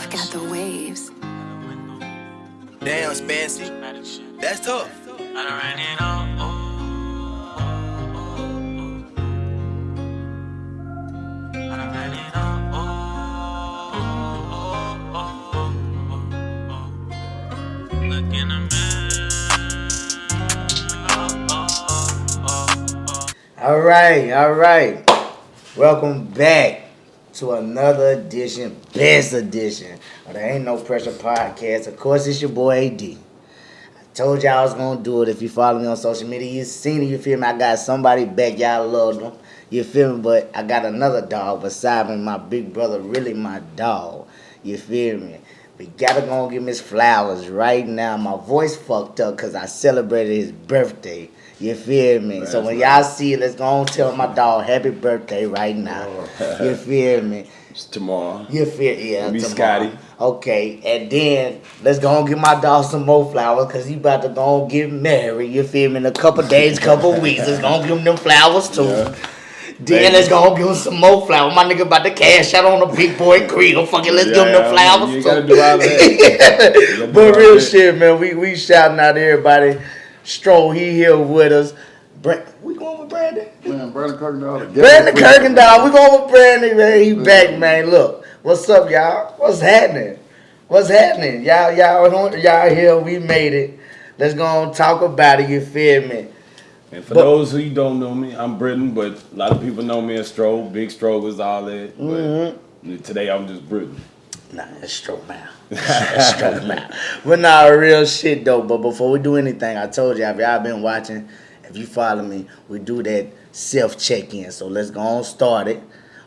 I've got the waves. Damn, Spancy. That's tough. I already know. I already know. Look in the mirror. All right. Welcome back to another edition, best edition of the Ain't No Pressure podcast. Of course, it's your boy AD. I told y'all I was gonna do it. If you follow me on social media, you seen it, you feel me? I got somebody back, y'all love them. You feel me? But I got another dog beside me, my big brother, really my dog. You feel me? We gotta go and give him his flowers right now. My voice fucked up because I celebrated his birthday. You feel me? So when y'all see it, let's go and tell my dog happy birthday right now. You feel me? It's tomorrow. You feel Me, tomorrow. Scotty. Okay, and then let's go and give my dog some more flowers because he about to go and get married. You feel me? In a couple days, couple weeks, let's go and give him them flowers too. Yeah. Then let's go and give him some more flowers. My nigga about to cash out on the big boy creed. Fucking let's give him them flowers. You too. gotta do all that. But real shit, man. We shouting out everybody. Stroll, he here with us. We going with Brandon? Man, Brandon Kirkendall. Brandon Kirkendall. We going with Brandon, man. He back, man. Look, what's up, y'all? What's happening? Y'all here. We made it. Let's go and talk about it. You feel me? And for those who don't know me, I'm Britton, but a lot of people know me as Stroll. Big Stroll is all that. But today I'm just Britton. Nah, that's stroke now. That's stroke now. But nah, real shit though. But before we do anything, I told y'all, if y'all been watching, if you follow me, we do that self-check-in. So let's go on start it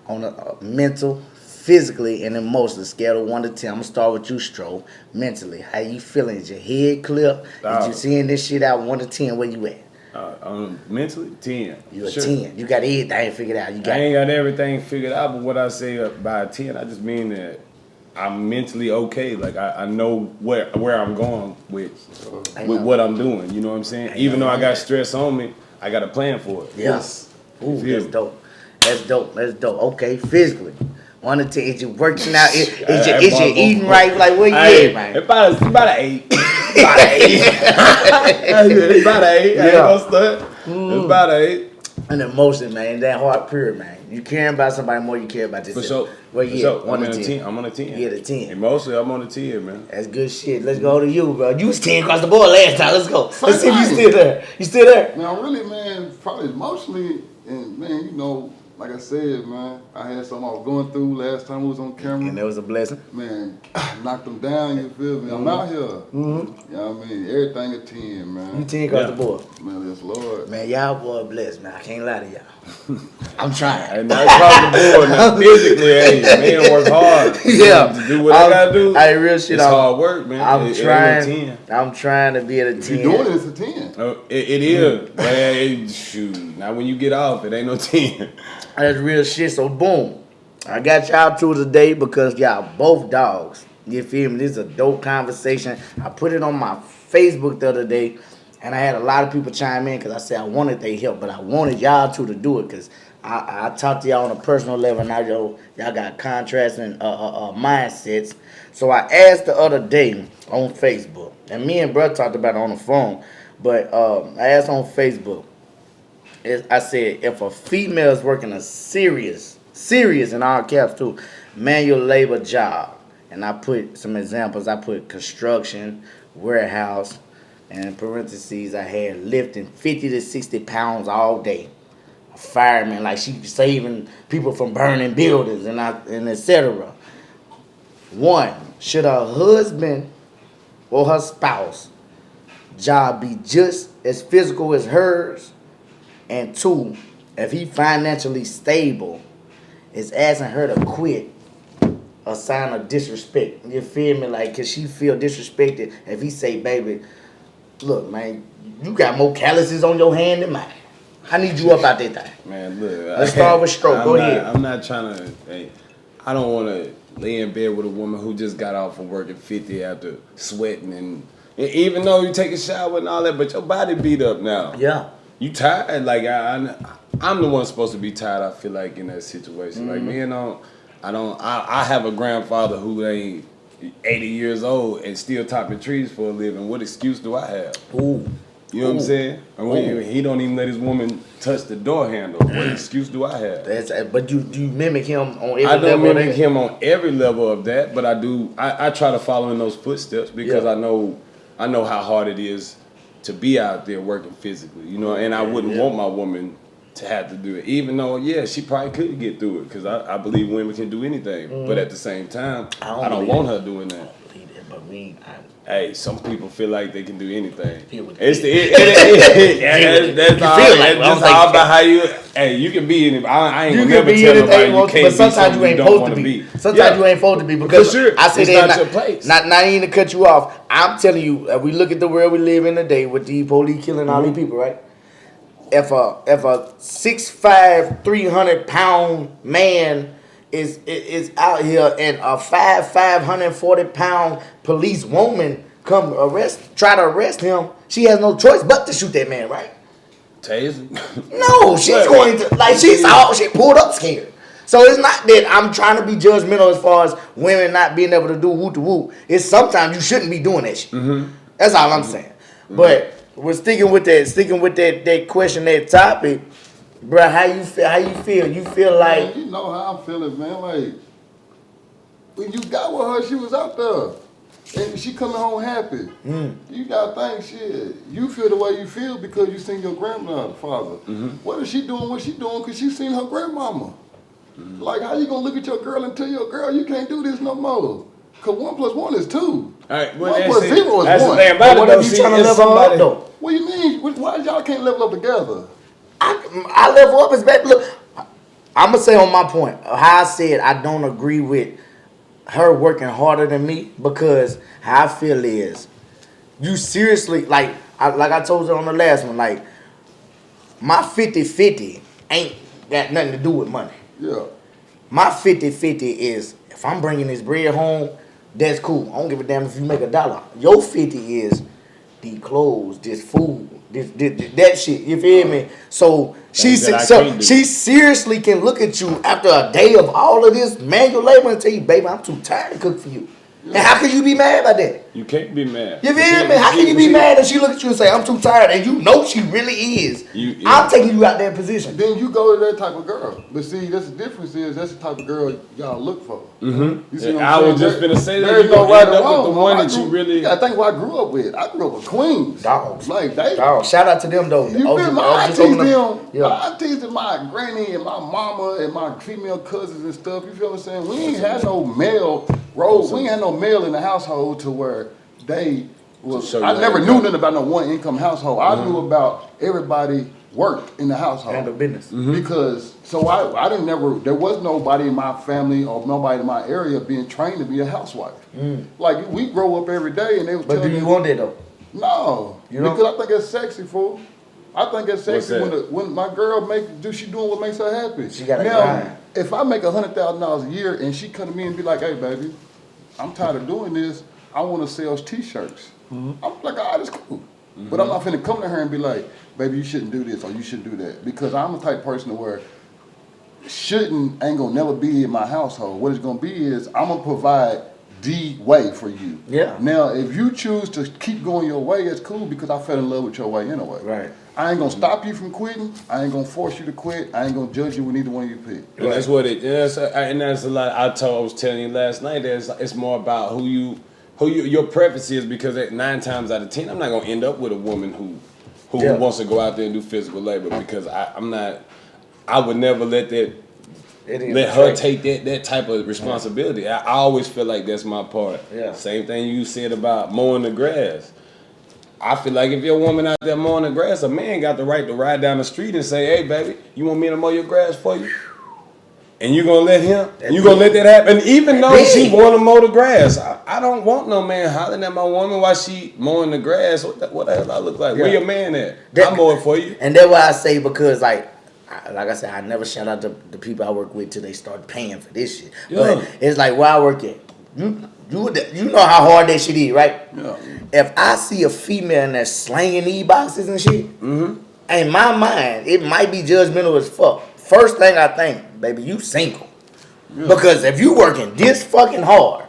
on a mental, physically, and emotionally scale of 1 to 10. I'm gonna start with you, Stro. Mentally, how you feeling? Is your head clear? Is you seeing this shit out 1 to 10? Where you at? Mentally, 10. You a 10. You got everything figured out. I ain't got everything figured out, but what I say by 10, I just mean that I'm mentally okay. Like I know where I'm going with what I'm doing. You know what I'm saying? Even though I got stress on me, I got a plan for it. Yes. Ooh, that's dope. That's dope. Okay, physically. 1 to 10, is you working out? Is you eating right? Like, where you at, man? It's about an 8. It's about an 8. I ain't gonna stunt. It's about an 8. And emotion, man. That heart pure, man. You caring about somebody more, you care about yourself. For sure. Where you at? 1 to 10. I'm on a 10. You at a 10. Emotionally, I'm on a 10, man. That's good shit. Let's go to you, bro. You was 10 across the board last time. Let's go. Let's see if you still there. You still there? Man, really, man, probably emotionally, and man, you know, like I said, man, I had something I was going through last time we was on camera. And that was a blessing. Man, knocked them down, you feel me? I'm out here. You know what I mean? Everything at 10, man. You 10 across the board. Man, yes, Lord. Man, y'all boy blessed, man. I can't lie to y'all. I'm trying. And that's across the board. Now, physically, hey, man, work hard. Yeah. To do what I gotta do. Hey, real shit. It's hard work, man. I'm trying to be at a 10. If you're doing it, it's a 10. It is. Man, shoot. Now, when you get off, it ain't no 10. That's real shit. So boom, I got y'all two today because y'all both dogs. You feel me? This is a dope conversation. I put it on my Facebook the other day, and I had a lot of people chime in because I said I wanted their help, but I wanted y'all two to do it because I talked to y'all on a personal level. Now y'all got contrasting mindsets. So I asked the other day on Facebook, and me and Bro talked about it on the phone, but I asked on Facebook. I said, if a female is working a serious in all caps too, manual labor job, and I put some examples. I put construction, warehouse, and in parentheses I had lifting 50 to 60 pounds all day. A fireman, like she saving people from burning buildings and etc. 1, should her husband or her spouse job be just as physical as hers? And 2, if he financially stable, is asking her to quit a sign of disrespect. You feel me? Like, cause she feel disrespected if he say, baby, look, man, you got more calluses on your hand than mine. I need you up out that thing. Man, look. Let's start with Stroke. Go ahead. I'm not trying to, I don't want to lay in bed with a woman who just got off from work at 50 after sweating. And even though you take a shower and all that, but your body beat up now. Yeah. You tired? Like I'm the one supposed to be tired. I feel like in that situation. Like me and I have a grandfather who ain't 80 years old and still topping trees for a living. What excuse do I have? Ooh. You know what I'm saying? I mean, he don't even let his woman touch the door handle. What excuse do I have? But you mimic him on every I level. don't mimic him on every level of that, but I do. I try to follow in those footsteps because I know how hard it is to be out there working physically. You know, and I wouldn't want my woman to have to do it, even though she probably could get through it because I believe women can do anything. But at the same time, I don't want her doing that. But Hey, some people feel like they can do anything. It's That's all about how you. Hey, you can be anything. I ain't gonna never tell nobody you can't but sometimes you ain't supposed to be. Sometimes you ain't supposed to be because for sure. I say it's that not your place. Not even to cut you off. I'm telling you, we look at the world we live in today with the police killing all these people, right? If a 6'5", 300-pound man is out here and a 540-pound police woman try to arrest him, she has no choice but to shoot that man, right? Taser? No, she's going to she pulled up scared. So it's not that I'm trying to be judgmental as far as women not being able to do whoop to whoop. It's sometimes you shouldn't be doing that shit. Mm-hmm. That's all I'm saying. Mm-hmm. But we're sticking with that question, that topic. Bro, how you feel? You feel like... Man, you know how I'm feeling, man. Like, when you got with her, she was out there. And she coming home happy. You gotta think, shit, you feel the way you feel because you seen your grandfather. Mm-hmm. What is she doing? What she doing? Because she seen her grandmama. Mm-hmm. Like, how you gonna look at your girl and tell your girl you can't do this no more? Because 1 + 1 is 2. All right, 1 + 0 is 1. That's the thing about it, though. You trying to level up, though? What do you mean? Why y'all can't level up together? I level up as bad. Look, I'm gonna say on my point how I said I don't agree with her working harder than me because how I feel is you seriously like I told you on the last one, like my 50-50 ain't got nothing to do with money. Yeah. My 50-50 is if I'm bringing this bread home, that's cool. I don't give a damn if you make $1. Your 50 is the clothes, this food. That shit, you feel me? So she seriously can look at you after a day of all of this manual labor and tell you, baby, I'm too tired to cook for you. Yeah. And how can you be mad about that? You can't be mad. You feel me? How can you be mad if she look at you and say, I'm too tired, and you know she really is? I'm taking you out that position. Then you go to that type of girl. But see, that's the difference is that's the type of girl y'all look for. Mm-hmm. You see what I I'm was just finna say that. There's no right or wrong. With the one that you really... You gotta think what I grew up with. I grew up with queens. Dogs. Like, they... Dogs. Shout out to them, though. You feel me? I teased them. my granny and my mama and my female cousins and stuff. You feel what I'm saying? We ain't had no male role. We ain't had no male in the household to where they was... I never knew nothing about no one income household. I knew about everybody work in the household. Handle business. Because, so I didn't never, there was nobody in my family or nobody in my area being trained to be a housewife. Like, we grow up every day and they was But do you want that though? No. Because I think it's sexy, fool. I think it's sexy when my girl she doing what makes her happy. She got now, if I make $100,000 a year and she come to me and be like, hey baby, I'm tired of doing this, I want to sell t-shirts. I'm like, all right, that's cool. But I'm not finna come to her and be like, baby, you shouldn't do this or you shouldn't do that. Because I'm the type of person where shouldn't ain't gonna never be in my household. What it's gonna be is I'm gonna provide the way for you. Yeah. Now, if you choose to keep going your way, it's cool because I fell in love with your way anyway. Right. I ain't gonna stop you from quitting. I ain't gonna force you to quit. I ain't gonna judge you with either one of you pick. And that's what it is. And that's a lot. I was telling you last night that it's more about who your preference is, because 9 times out of 10, I'm not gonna end up with a woman who wants to go out there and do physical labor, because I would never let her take that type of responsibility. I always feel like that's my part. Yeah. Same thing you said about mowing the grass. I feel like if you're a woman out there mowing the grass, a man got the right to ride down the street and say, hey, baby, you want me to mow your grass for you? And you gonna let him? You gonna let that happen? Even though she want to mow the grass, I don't want no man hollering at my woman while she mowing the grass. What the hell I look like? Where your man at? I mow it for you. And that's why I say, because like I said, I never shout out to the people I work with till they start paying for this shit. Yeah. But it's like where I work at. You know how hard that shit is, right? Yeah. If I see a female that's slanging these boxes and shit, in my mind, it might be judgmental as fuck. First thing I think, baby, you single. Yeah. Because if you working this fucking hard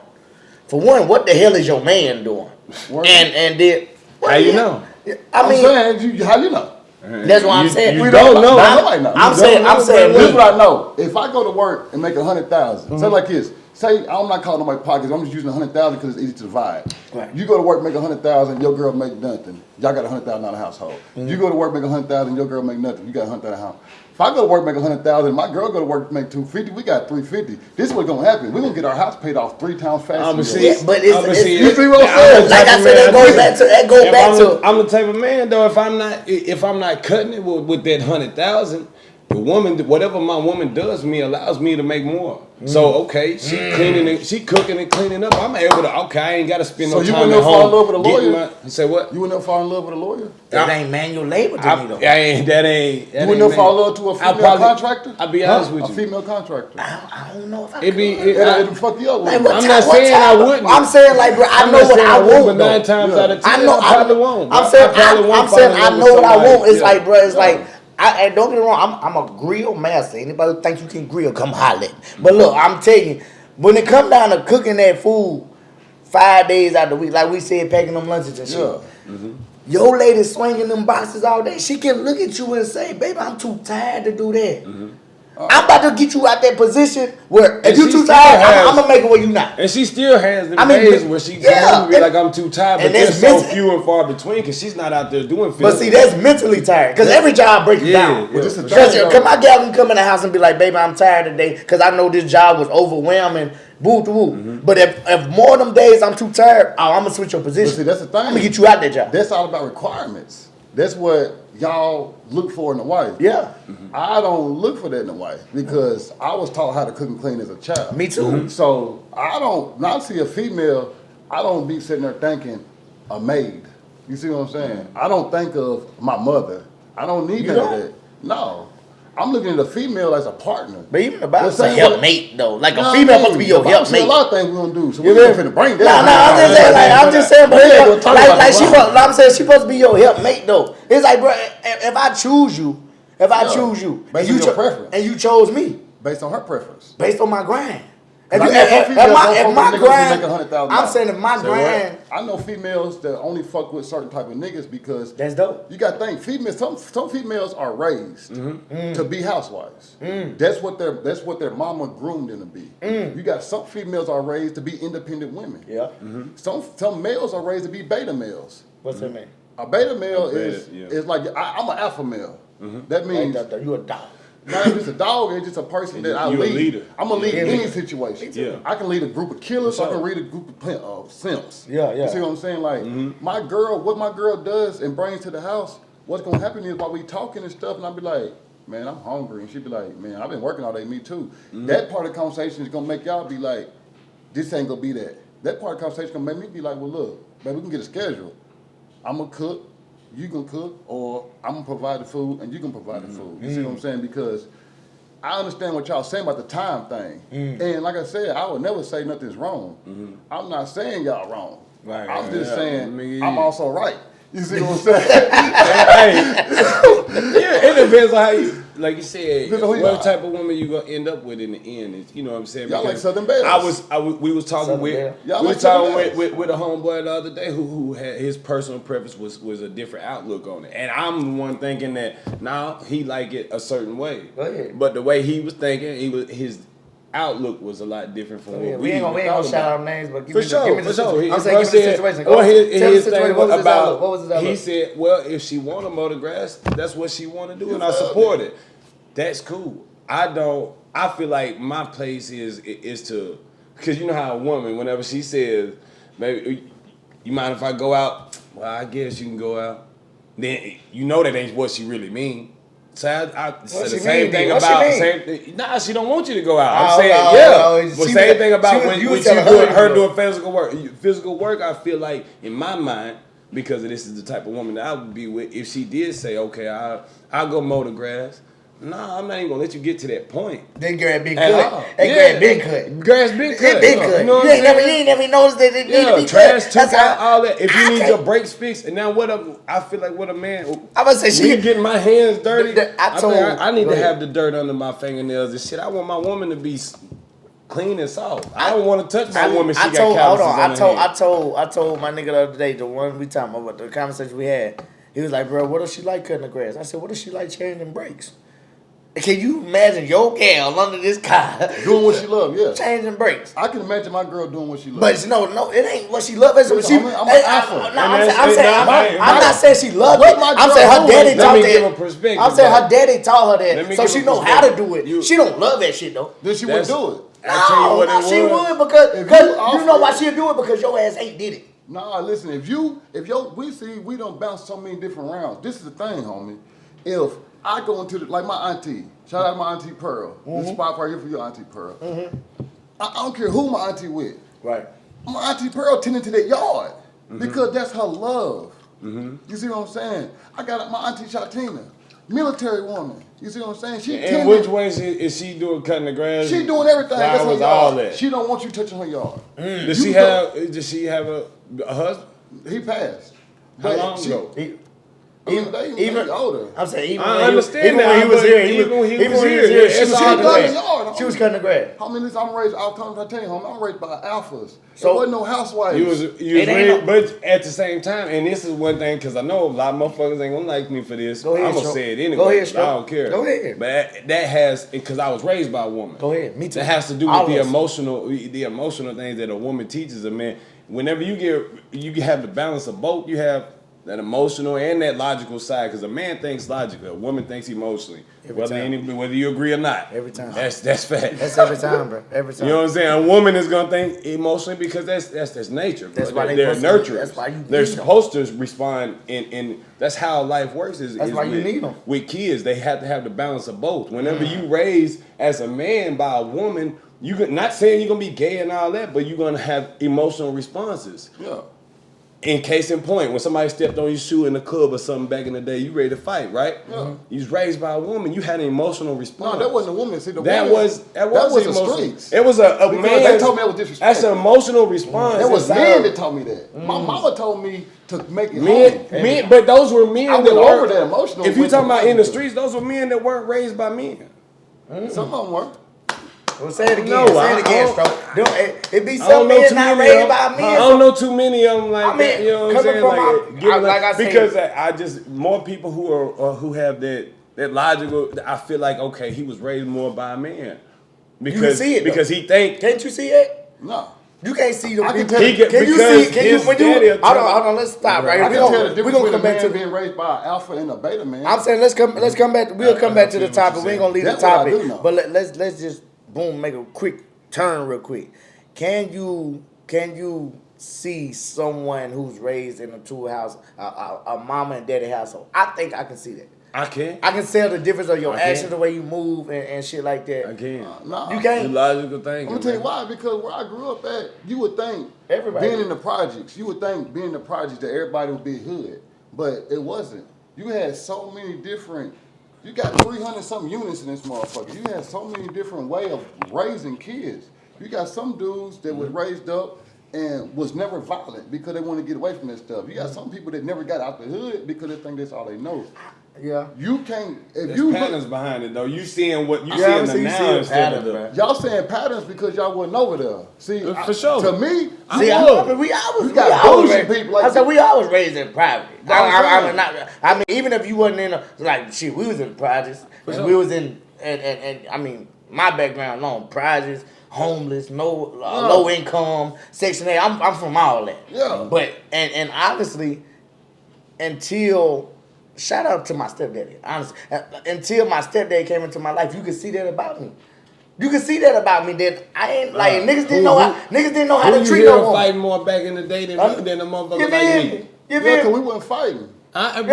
for one, what the hell is your man doing? And then How you know? I mean, saying, how you know? That's what I'm saying. You don't know. I'm saying. Here's what I know. If I go to work and make 100,000, say like this. Say I'm not calling my pockets. I'm just using 100,000 because it's easy to survive. Right. You go to work, make 100,000. Your girl make nothing. Y'all got 100,000 out of household. You go to work, make 100,000. Your girl make nothing. You got 100,000 house. If I go to work, make 100,000, my girl go to work, make 250. We got 350. This is what's gonna happen. We're gonna get our house paid off 3 times faster. You see what I'm saying? Like I said, that goes back to. I'm the type of man though. If I'm not cutting it with that 100,000, the woman, whatever my woman does for me, allows me to make more. So okay, she cleaning and she cooking and cleaning up. I'm able to. Okay, I ain't got to spend no time at home. So you wouldn't fall in love with a lawyer? You say what? You wouldn't fall in love with a lawyer? That ain't manual labor to me though. That ain't. You wouldn't fall in love to a female contractor? I'll be honest with you. A female contractor. I don't know if I It'd fuck you up. Like, I'm not saying I wouldn't. I'm saying like, bro, I know what I want. But 9 times out of 10, I know. I probably won't. I'm saying I know what I want. It's like, bro, it's like. And don't get me wrong, I'm a grill master. Anybody who thinks you can grill, come holler at me. But look, I'm telling you, when it come down to cooking that food 5 days out of the week, like we said, packing them lunches and shit. Your lady swinging them boxes all day, she can look at you and say, baby, I'm too tired to do that. I'm about to get you out that position where if you too tired, I'm gonna make it where you not. And she still has them days where she can be like, I'm too tired, but they're so few and far between because she's not out there doing physical. But see, that's mentally tired because every job breaks you down. Because my gal can come in the house and be like, baby, I'm tired today because I know this job was overwhelming. Woo. But if more of them days I'm too tired, I'm gonna switch your position. But see, that's the thing. I'm gonna get you out that job. That's all about requirements. That's what y'all look for in a wife. Yeah. I don't look for that in a wife because I was taught how to cook and clean as a child. Me too. So I don't not see a female. I don't be sitting there thinking a maid. You see what I'm saying? I don't think of my mother. I don't need none of that. No. I'm looking at a female as a partner. But even about a helpmate though. Like a female supposed to be your helpmate. A lot of things we're gonna do. So we're finna bring that. I'm just saying, I'm saying she supposed to be your helpmate though. It's like, bro, if I choose you, based on your preference, and you chose me, based on her preference, based on my grind. If my grind, I'm saying if my grind. I know females that only fuck with certain type of niggas because that's dope. You got to think females. Some females are raised to be housewives. That's what their mama groomed them to be. You got some females are raised to be independent women. Yeah. Some males are raised to be beta males. What's that mean? A beta male is like I'm an alpha male. That means you a dog. Not just a dog, it's just a person that I lead. A leader. I'm gonna lead any situation. Yeah. I can lead a group of killers, I can lead a group of simps. Yeah. You see what I'm saying? Like what my girl does and brings to the house, what's gonna happen is while we talking and stuff, and I'll be like, man, I'm hungry. And she'd be like, man, I've been working all day, me too. That part of the conversation is gonna make y'all be like, this ain't gonna be that. That part of the conversation is gonna make me be like, well, look, man, we can get a schedule. I'm gonna cook. You can cook, or I'm gonna provide the food, and you can provide the food. You see what I'm saying? Because I understand what y'all saying about the time thing, and like I said, I would never say nothing's wrong. I'm not saying y'all wrong. Right, I'm just saying I'm also right. You see what I'm saying? It depends on how you, like you said, what type of woman you gonna end up with in the end. You know what I'm saying? Y'all like Southern Bells. We was talking with a homeboy the other day who had his personal preference was a different outlook on it, and I'm the one thinking that now he like it a certain way. But the way he was thinking, his outlook was a lot different from what we ain't gonna shout out names, but give me the situation. I'm saying, give me the situation. His thing was about, what was his outlook? He said, well, if she want to mow the grass, that's what she want to do, and I support it. That's cool. I feel like my place is to, because you know how a woman, whenever she says, baby, you mind if I go out? Well, I guess you can go out. Then you know that ain't what she really mean. So I said the same thing about nah, she don't want you to go out. I'm saying but same thing about when you doing physical work. Physical work, I feel like in my mind, because this is the type of woman that I would be with. If she did say, okay, I'll go mow the grass. Nah, I'm not even gonna let you get to that point. Then grass been cut. Grass been cut. Grass been cut. Been cut. You know what I'm saying? You ain't never noticed that it need to be trash took out all that. If you need your brakes fixed, and now I feel like what a man. I was say she getting my hands dirty. I need to have the dirt under my fingernails and shit. I want my woman to be clean and soft. I don't want to touch my woman. She I got told, hold calluses on. on her hand. I told my nigga the other day, the one we talking about, the conversation we had. He was like, bro, what does she like cutting the grass? I said, what does she like changing brakes? Can you imagine your gal under this car Doing what she love, yeah. changing brakes? I can imagine my girl doing what she loves. But no, it ain't what she loves. I'm an alpha. I'm not saying she loves What it. my I'm girl saying her doing? daddy Let taught me give a that. perspective. I'm saying her daddy taught her Let me that, so give she a know how to perspective. do it. She don't love that shit though. Then she would do it. I'll tell you what it she was. would because If you you offer know why it- she'll do it, because your ass ain't did it. Nah, listen, we don't bounce so many different rounds. This is the thing, homie. If I go into like my auntie, shout out to my auntie Pearl. This spot right here for your auntie Pearl. I don't care who my auntie with. Right. My auntie Pearl tending to that yard because that's her love. You see what I'm saying? I got my auntie Shatina, military woman. You see what I'm saying? She In tending. which ways is she doing cutting the grass? She doing everything. That's her Flowers, yard. all that. She don't want you touching her yard. Does You she go- have a husband? He passed. How But long she- ago? Even older. I'm saying even I when understand even that, when he was but here, even when he was she here, was it's cutting all the the grass. yard. She was cutting the grass. How many times I'm raised? I'll tell you, homie, I'm raised by alphas. So- There wasn't no housewives. You was It ain't raised, no- but at the same time, and this is one thing, because I know a lot of motherfuckers ain't gonna like me for this. Go ahead, I'm gonna Stro. say it anyway. Go ahead, I Stro. don't care. Go ahead. But that has, because I was raised by a woman. Go ahead. Me too. That has to do All with of us. the emotional things that a woman teaches a man. Whenever you have the balance of both. You have that emotional and that logical side, because a man thinks logically, a woman thinks emotionally. Whether you agree or not. Every time. That's fact. That's every time, bro. Every time. You know what I'm saying? A woman is gonna think emotionally because that's nature. That's Bro. why they're supposed to- nurturers. that's why you They're need them. supposed to respond, and that's how life works. That's why you need them. With kids, they have to have the balance of both. Whenever you raise as a man by a woman, not saying you're gonna be gay and all that, but you're gonna have emotional responses. Yeah. In case in point, when somebody stepped on your shoe in the club or something back in the day, you ready to fight, right? Yeah. You was raised by a woman. You had an emotional response. No, that wasn't a woman. See, That woman, was the emotional. streets. It was a Because man. they told me that was disrespectful. That's an emotional response. That was It's men how- that told me that. My mama told me to make it Men, but those were men I that went over weren't. that emotional If you with talking the about in the woman. streets, those were men that weren't raised by men. Some of them were. Well, say it again. No, say I it again, don't- bro. It be I don't some know men too not many raised of by them. men. I don't know too many of them like I mean, that. You know what I'm coming saying? from like I said- because I just more people who have that logical. I feel like okay, he was raised more by a man because can see it, though. because he think Can't you see it? No. You can't see the I can people. tell you- Can you because see? Can you? his When daddy you? will Hold tell- on. Let's stop right I here. can tell the We're difference gonna between come a back to. man being raised by an alpha and a beta man. I'm saying let's come back. We'll come back to the I feel what topic. you're We ain't gonna leave the saying. That's what I topic. do know. But let's just boom make a quick turn real quick. Can you see someone who's raised in a two house, a mama and daddy household? I think I can see that. I can. I can tell the difference of your I can. actions, the way you move and shit like that. I can. Nah. You The can't. logical thinking. I'm gonna tell you man. why. Because where I grew up at, you would think Everybody. being in the projects, you would think being in the projects that everybody would be hood, but it wasn't. You had so many different. You got 300 something units in this motherfucker. You had so many different way of raising kids. You got some dudes that was raised up and was never violent because they want to get away from that stuff. You got some people that never got out the hood because they think that's all they know. Yeah. You can't if There's you patterns behind it though. You seeing what you Yeah, seeing so the you now see a instead of pattern, the. man. y'all saying patterns because y'all wasn't over there. See, For sure. To me, See, I I was. mean, we always bullshit raised, people like I said that. we always raised in private. I'm I mean, even if you wasn't in a like shit, we was in projects, and sure. we was in and I mean, my background alone, projects, homeless, low income, Section 8. I'm from all that. Yeah. But and honestly, until shout out to my stepdaddy, honestly, until my stepdaddy came into my life, you could see that about me. You can see that about me. That I ain't like niggas didn't know how to treat no woman. Fighting more back in the day than a motherfucker You like feel me. me? You yeah, feel because me? we wasn't fighting. I We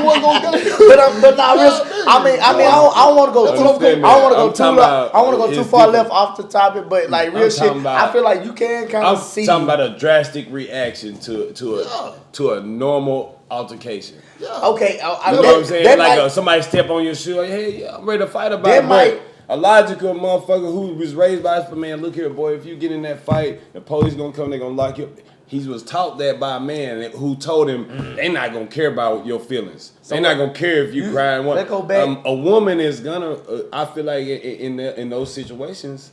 wasn't gonna get it. But not real. I don't want to go too. Understand I don't want to that. go I'm too. talking about I want to go too it's far different. left off the topic. But like real I'm shit, talking about- I feel like you can kind I'm of see. talking about a drastic reaction to a normal altercation. Okay, You know what I'm saying? Like somebody step on your shoe, like, hey, I'm ready to fight about That it. might- But a logical motherfucker who was raised by us, man, look here, boy, if you get in that fight, the police gonna come, they gonna lock you up. he was taught that by a man who told him they not gonna care about your feelings. They not gonna care if you cry. Let's go back. A woman is gonna. I feel like in those situations,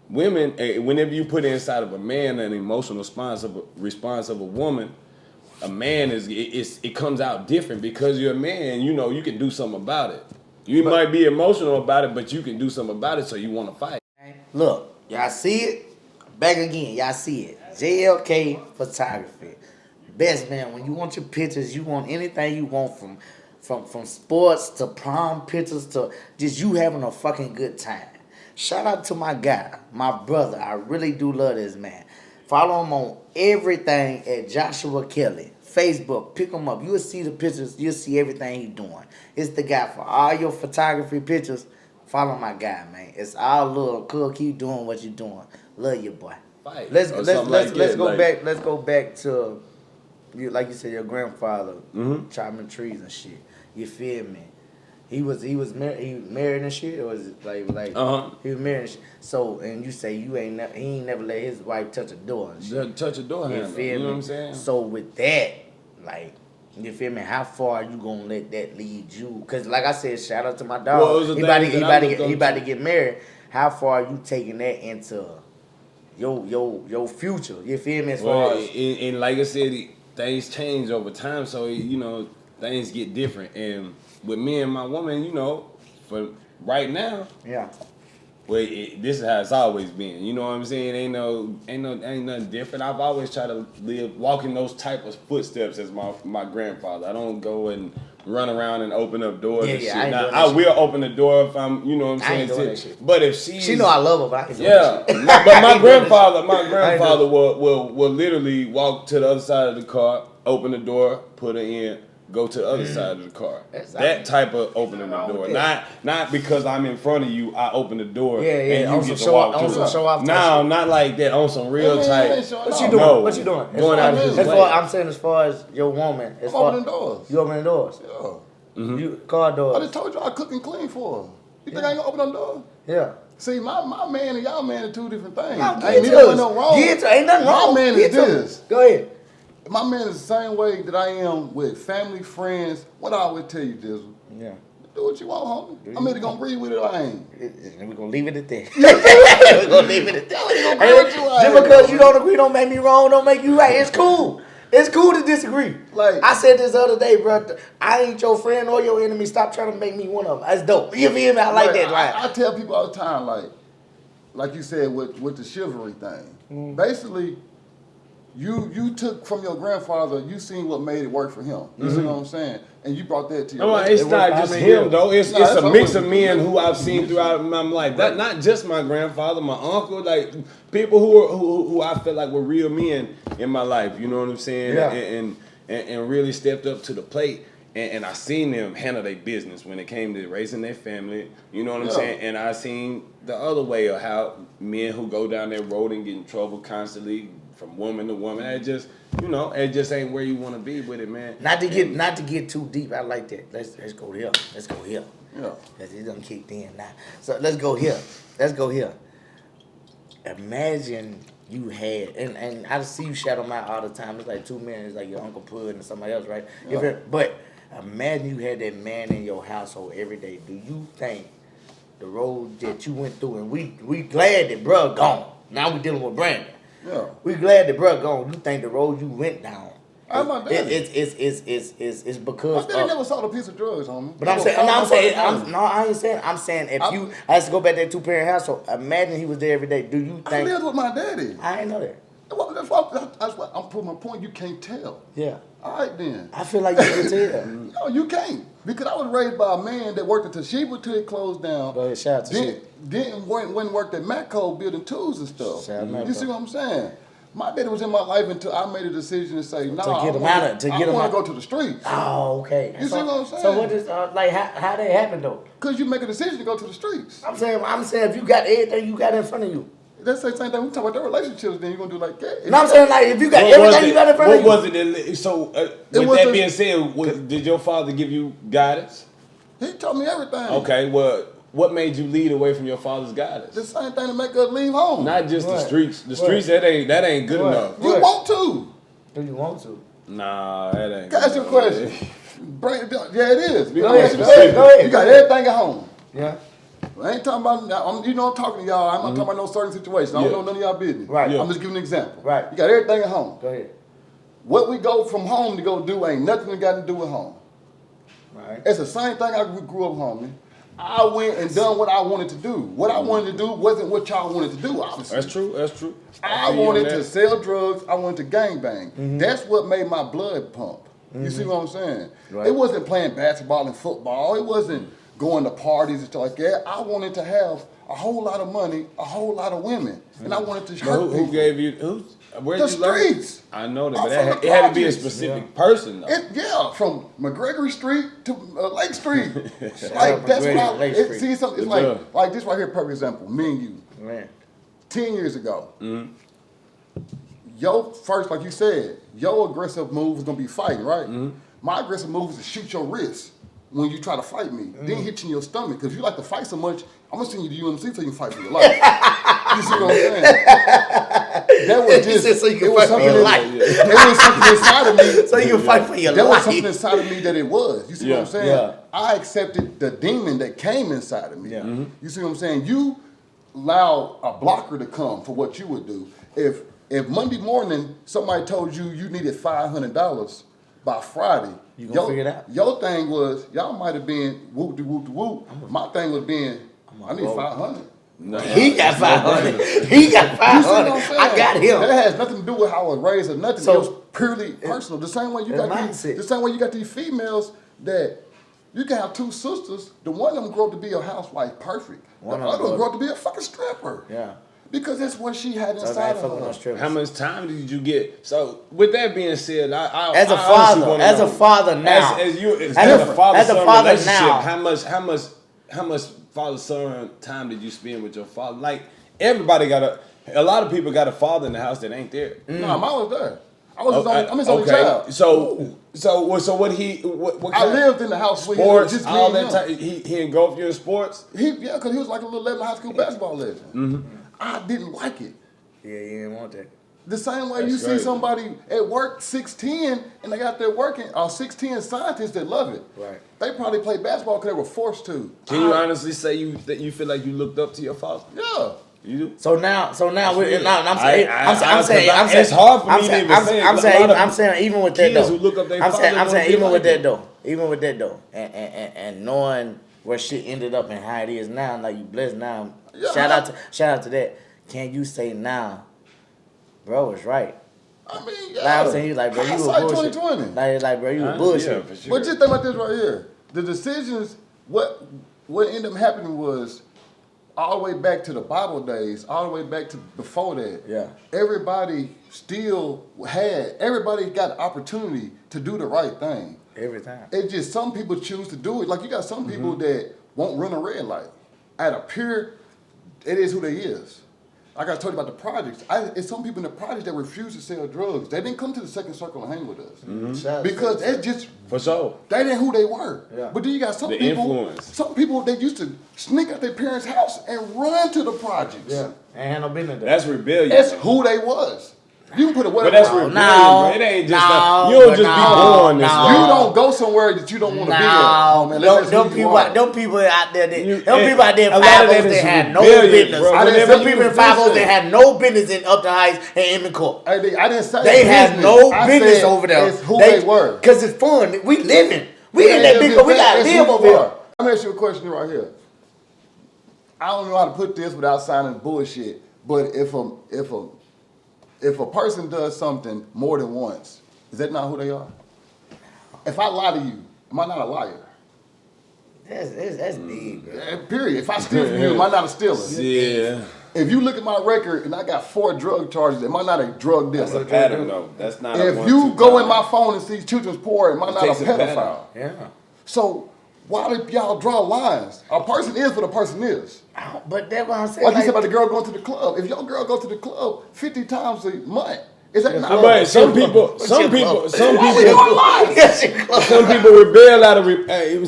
women, whenever you put inside of a man an emotional response of a woman, a man it comes out different because you're a man. You know you can do something about it. You might be emotional about it, but you can do something about it. So you want to fight. Look, y'all see it? Back again, y'all see it. JLK Photography. Best man, when you want your pictures, you want anything you want from sports to prom pictures to just you having a fucking good time. Shout out to my guy, my brother. I really do love this man. Follow him on everything at Joshua Kelly. Facebook, pick him up. You'll see the pictures. You'll see everything he's doing. It's the guy for all your photography pictures. Follow my guy, man. It's all love. Cool, keep doing what you're doing. Love you, boy. Fight. Let's go back to you, like you said, your grandfather chopping trees and shit. You feel me? He was married and shit, or was it like he was married and shit. So and you say he ain't never let his wife touch a door and shit. Touch a door handle. You feel me? You know what I'm saying? So with that, like, you feel me? How far are you gonna let that lead you? Cause like I said, shout out to my dog. Well, he about to get married. How far are you taking that into your future? You feel me? As far as and like I said, things change over time, so you know things get different. And with me and my woman, you know, for right now, yeah. Well, this is how it's always been. You know what I'm saying? Ain't nothing different. I've always tried to walk in those type of footsteps as my grandfather. I don't go and run around and open up doors and shit. Now, I will open the door if I'm, you know what I'm saying? But if she know I love her, but I can but my grandfather will literally walk to the other side of the car, open the door, put her in, go to the other side of the car. That type of opening the door. Not because I'm in front of you, I open the door and you get to walk to it. No, not like that. On some real type. What you doing? No, what you doing? Going out of his way. I'm saying as far as your woman. I'm opening doors. You opening doors? Yeah. You car doors. I just told you I cook and clean for her. You think I ain't gonna open them doors? Yeah. See, my man and y'all man are two different things. No, Ain't nothing wrong. Ain't nothing wrong. My man is this. Go ahead. My man is the same way that I am with family, friends. What I always tell you, Dizzle. Yeah. Do what you want, homie. I'm either gonna breathe with it or I ain't. And we're gonna leave it at that. We're gonna leave it at that. Just because you don't agree don't make me wrong, don't make you right. It's cool. It's cool to disagree. Like I said this other day, bro. I ain't your friend or your enemy. Stop trying to make me one of them. That's dope. You feel me? I like that. Right. I tell people all the time, like you said with the chivalry thing. Basically, you took from your grandfather. You seen what made it work for him. You see what I'm saying? And you brought that to your. No, it's not just him though. It's a mix of men who I've seen throughout my life. That not just my grandfather, my uncle, like people who I feel like were real men in my life. You know what I'm saying? Yeah. And really stepped up to the plate. And I seen them handle their business when it came to raising their family. You know what I'm saying? And I seen the other way of how men who go down that road and get in trouble constantly from woman to woman. It just, you know, it just ain't where you want to be with it, man. Not to get too deep. I like that. Let's go here. Let's go here. Yeah. Cause it done kicked in now. So let's go here. Let's go here. Imagine you had, and I see you shout them out all the time. It's like two men. It's like your Uncle Pud and somebody else, right? Yeah. But imagine you had that man in your household every day. Do you think the road that you went through, and we glad that bruh gone. Now we dealing with Brandon. Yeah. We glad that bruh gone. You think the road you went down? It's because my daddy never sold a piece of drugs, homie. But I ain't saying. I'm saying if I has to go back to that 2-parent household. Imagine he was there every day. Do you think? I lived with my daddy. I ain't know that. That's why I'm putting my point. You can't tell. Yeah. All right then. I feel like you can tell. No, you can't. Because I was raised by a man that worked at Toshiba till it closed down. Go ahead, shout out to Toshiba. Then went and worked at Matco building tools and stuff. You see what I'm saying? My daddy was in my life until I made a decision to say, no, I want to go to the streets. Oh, okay. You see what I'm saying? So what is how that happen though? Because you make a decision to go to the streets. I'm saying if you got everything you got in front of you. That's the same thing. We talk about their relationships, then you're going to do like that. No, I'm saying like if you got everything you got in front of you. What was it? So with that being said, did your father give you guidance? He told me everything. Okay, well, what made you lead away from your father's guidance? The same thing to make us leave home. Not just the streets. The streets that ain't good enough. You want to. Do you want to? Nah, that ain't. Can I ask you a question? Yeah, it is. Go ahead. You got everything at home. Yeah. I ain't talking about, I'm talking to y'all. I'm not talking about no certain situation. I don't know none of y'all business. Right. I'm just giving an example. Right. You got everything at home. Go ahead. What we go from home to go do ain't nothing that got to do with home. Right. It's the same thing I grew up, homie. I went and done what I wanted to do. What I wanted to do wasn't what y'all wanted to do, obviously. That's true. I wanted to sell drugs. I wanted to gangbang. Mm-hmm. That's what made my blood pump. You see what I'm saying? Right. It wasn't playing basketball and football. It wasn't going to parties and stuff like that. I wanted to have a whole lot of money, a whole lot of women, and I wanted to hurt people. Who gave you? Where'd the you learn? streets. I know that, but it had to be a specific person, though. From McGregor Street to Lake Street. Like that's what I see. Something it's like this right here. Perfect example. Me and you. Man. 10 years ago. Mm-hmm. Your first, like you said, your aggressive move was gonna be fighting, right? Mm-hmm. My aggressive move is to shoot your wrist when you try to fight me. Mm-hmm. Then hit you in your stomach. Because you like to fight so much, I'm gonna send you to UMC so you can fight for your life. You see what I'm saying? That was just so you can it was fight for your life. It was something inside of me. So you can fight for your life. There was something inside of me that it was. You see what I'm saying? Yeah. I accepted the demon that came inside of me. Yeah. Mm-hmm. You see what I'm saying? You allow a blocker to come for what you would do. If Monday morning somebody told you you needed $500 by Friday, you gonna figure it out. Your thing was y'all might have been whoop de whoop de whoop. My thing was being I need 500. No, he got 500. He got 500. I got him. That has nothing to do with how I was raised or nothing. So, it was purely personal. The same way you got these females that you can have two sisters. The one of them grow up to be a housewife, perfect. The other one grow up to be a fucking stripper. Yeah. Because that's what she had inside of her. How much time did you get? So, with that being said, as a father now, as a father relationship, now, how much father-son time did you spend with your father? Like everybody got a lot of people got a father in the house that ain't there. No, mine was there. I was his only child. So what I lived in the house with sports, just all that time. He engulfed you in sports. Because he was like a little 11 high school basketball legend. Mm-hmm. I didn't like it. Yeah, you didn't want that. The same way you see somebody at work 6'10" and they got there working, or 6'10" scientists that love it. Right. They probably play basketball because they were forced to. Can you honestly say that you feel like you looked up to your father? Yeah. You do? So now I'm saying it's hard for me to even say. I'm saying even with that though. Who look up their father, I'm saying even with that though, and knowing where shit ended up and how it is now, like you blessed now. Yeah, shout out to that. Can you say now, bro was right? I mean, yeah. Like I'm saying, like bro, you was bullshit. 2020. Like bro, you was bullshit. Yeah, for sure. But just think about this right here. The decisions, what ended up happening was all the way back to the Bible days, all the way back to before that. Yeah. Everybody got the opportunity to do the right thing. Every time. It's just some people choose to do it. Like you got some people that won't run a red light. At a pure, it is who they is. Like I told you about the projects. It's some people in the projects that refuse to sell drugs. They didn't come to the second circle and hang with us. Mm-hmm. Because it's just for sure. They didn't who they were. Yeah. But then you got some people. Influence. Some people that used to sneak out their parents' house and run to the projects. Yeah. And handle business. That's rebellion. That's who they was. You can put it whatever. But that's rebellion, bro. It ain't just you don't just be born this way. You don't go somewhere that you don't want to be at. Them people out there, in 5 that had no business. Them people in 5 that had no business in Upton Heights and Inman Court. I didn't say they had no business over there. It's who they were. Because it's fun. We living. We in that big, but we got to live over here. Let me ask you a question right here. I don't know how to put this without sounding bullshit, but if a person does something more than once, is that not who they are? If I lie to you, am I not a liar? That's big, bro. Period. If I steal from you, am I not a stealer? Yeah. If you look at my record and I got 4 drug charges, am I not a drug dealer? That's a pattern, though. That's not. If you go in my phone and see children's porn, am I not a pedophile? Yeah. So why do y'all draw lines? A person is what a person is. But that's what I'm saying. Like you said about the girl going to the club. If your girl go to the club 50 times a month, is that not? But some people rebel out of.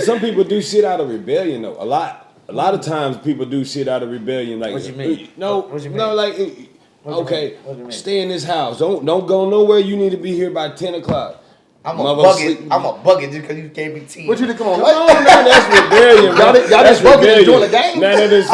Some people do shit out of rebellion though. A lot of times people do shit out of rebellion. Like what you mean? No, what you mean? No, like Okay, What do you mean? stay in this house. Don't go nowhere. You need to be here by 10 o'clock. I'm a Motherfucker bucket just because you can't be team. What you think? Come on, Come on, man, that's rebellion. Y'all man. just bucket and join the game? Nah, that is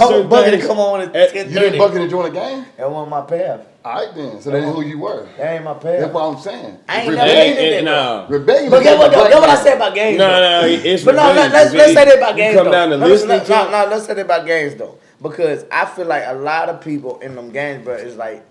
I'm a bucket to come on at Eh, 10:30. You didn't bucket and join the game? That wasn't my path. All right then. So that ain't who you were. That ain't my That's path. what I'm saying. I ain't Rebellion- never hated it. no. Rebellion. But is get what, like get what I black said about games. No, though. it's But no, rebellion. let's say that about games. Come though. down to No, listening to it. let's say that about games though, because I feel like a lot of people in them games, bro, is like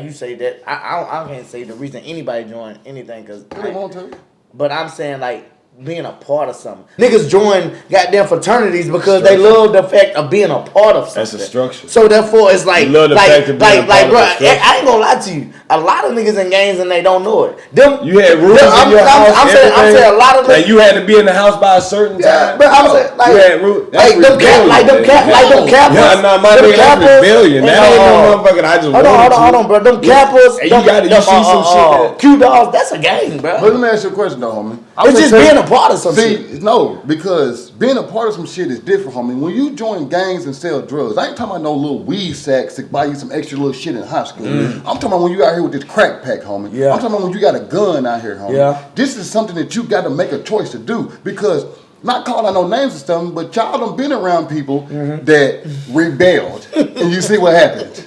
you say that I can't say the reason anybody join anything because. They want to. But I'm saying like being a part of something. Niggas join goddamn fraternities because they love the fact of being a part of something. That's a structure. So therefore it's like You love the fact of being a part of bro, a structure. I ain't gonna lie to you. A lot of niggas in games and they don't know it. Them You had rules in your house. I'm saying a lot of like you had to be in the house by a certain time. but I'm saying like You had rules. That's like them rebellion, like them man. cappers. Yeah, nah, my them nigga, that's cappers rebellion. and, That ain't no motherfucking. I just hold on, bro. Them cappers. And you see some shit that- Q dolls. That's a game, bro. But let me ask you a question though, homie. It's just being a part of some shit. See, no, because being a part of some shit is different, homie. When you join gangs and sell drugs, I ain't talking about no little weed sacks to buy you some extra little shit in high school. I'm talking about when you out here with this crack pack, homie. Yeah. I'm talking about when you got a gun out here, homie. Yeah. This is something that you got to make a choice to do because. Not calling out no names and stuff, but y'all done been around people that rebelled, and you see what happened.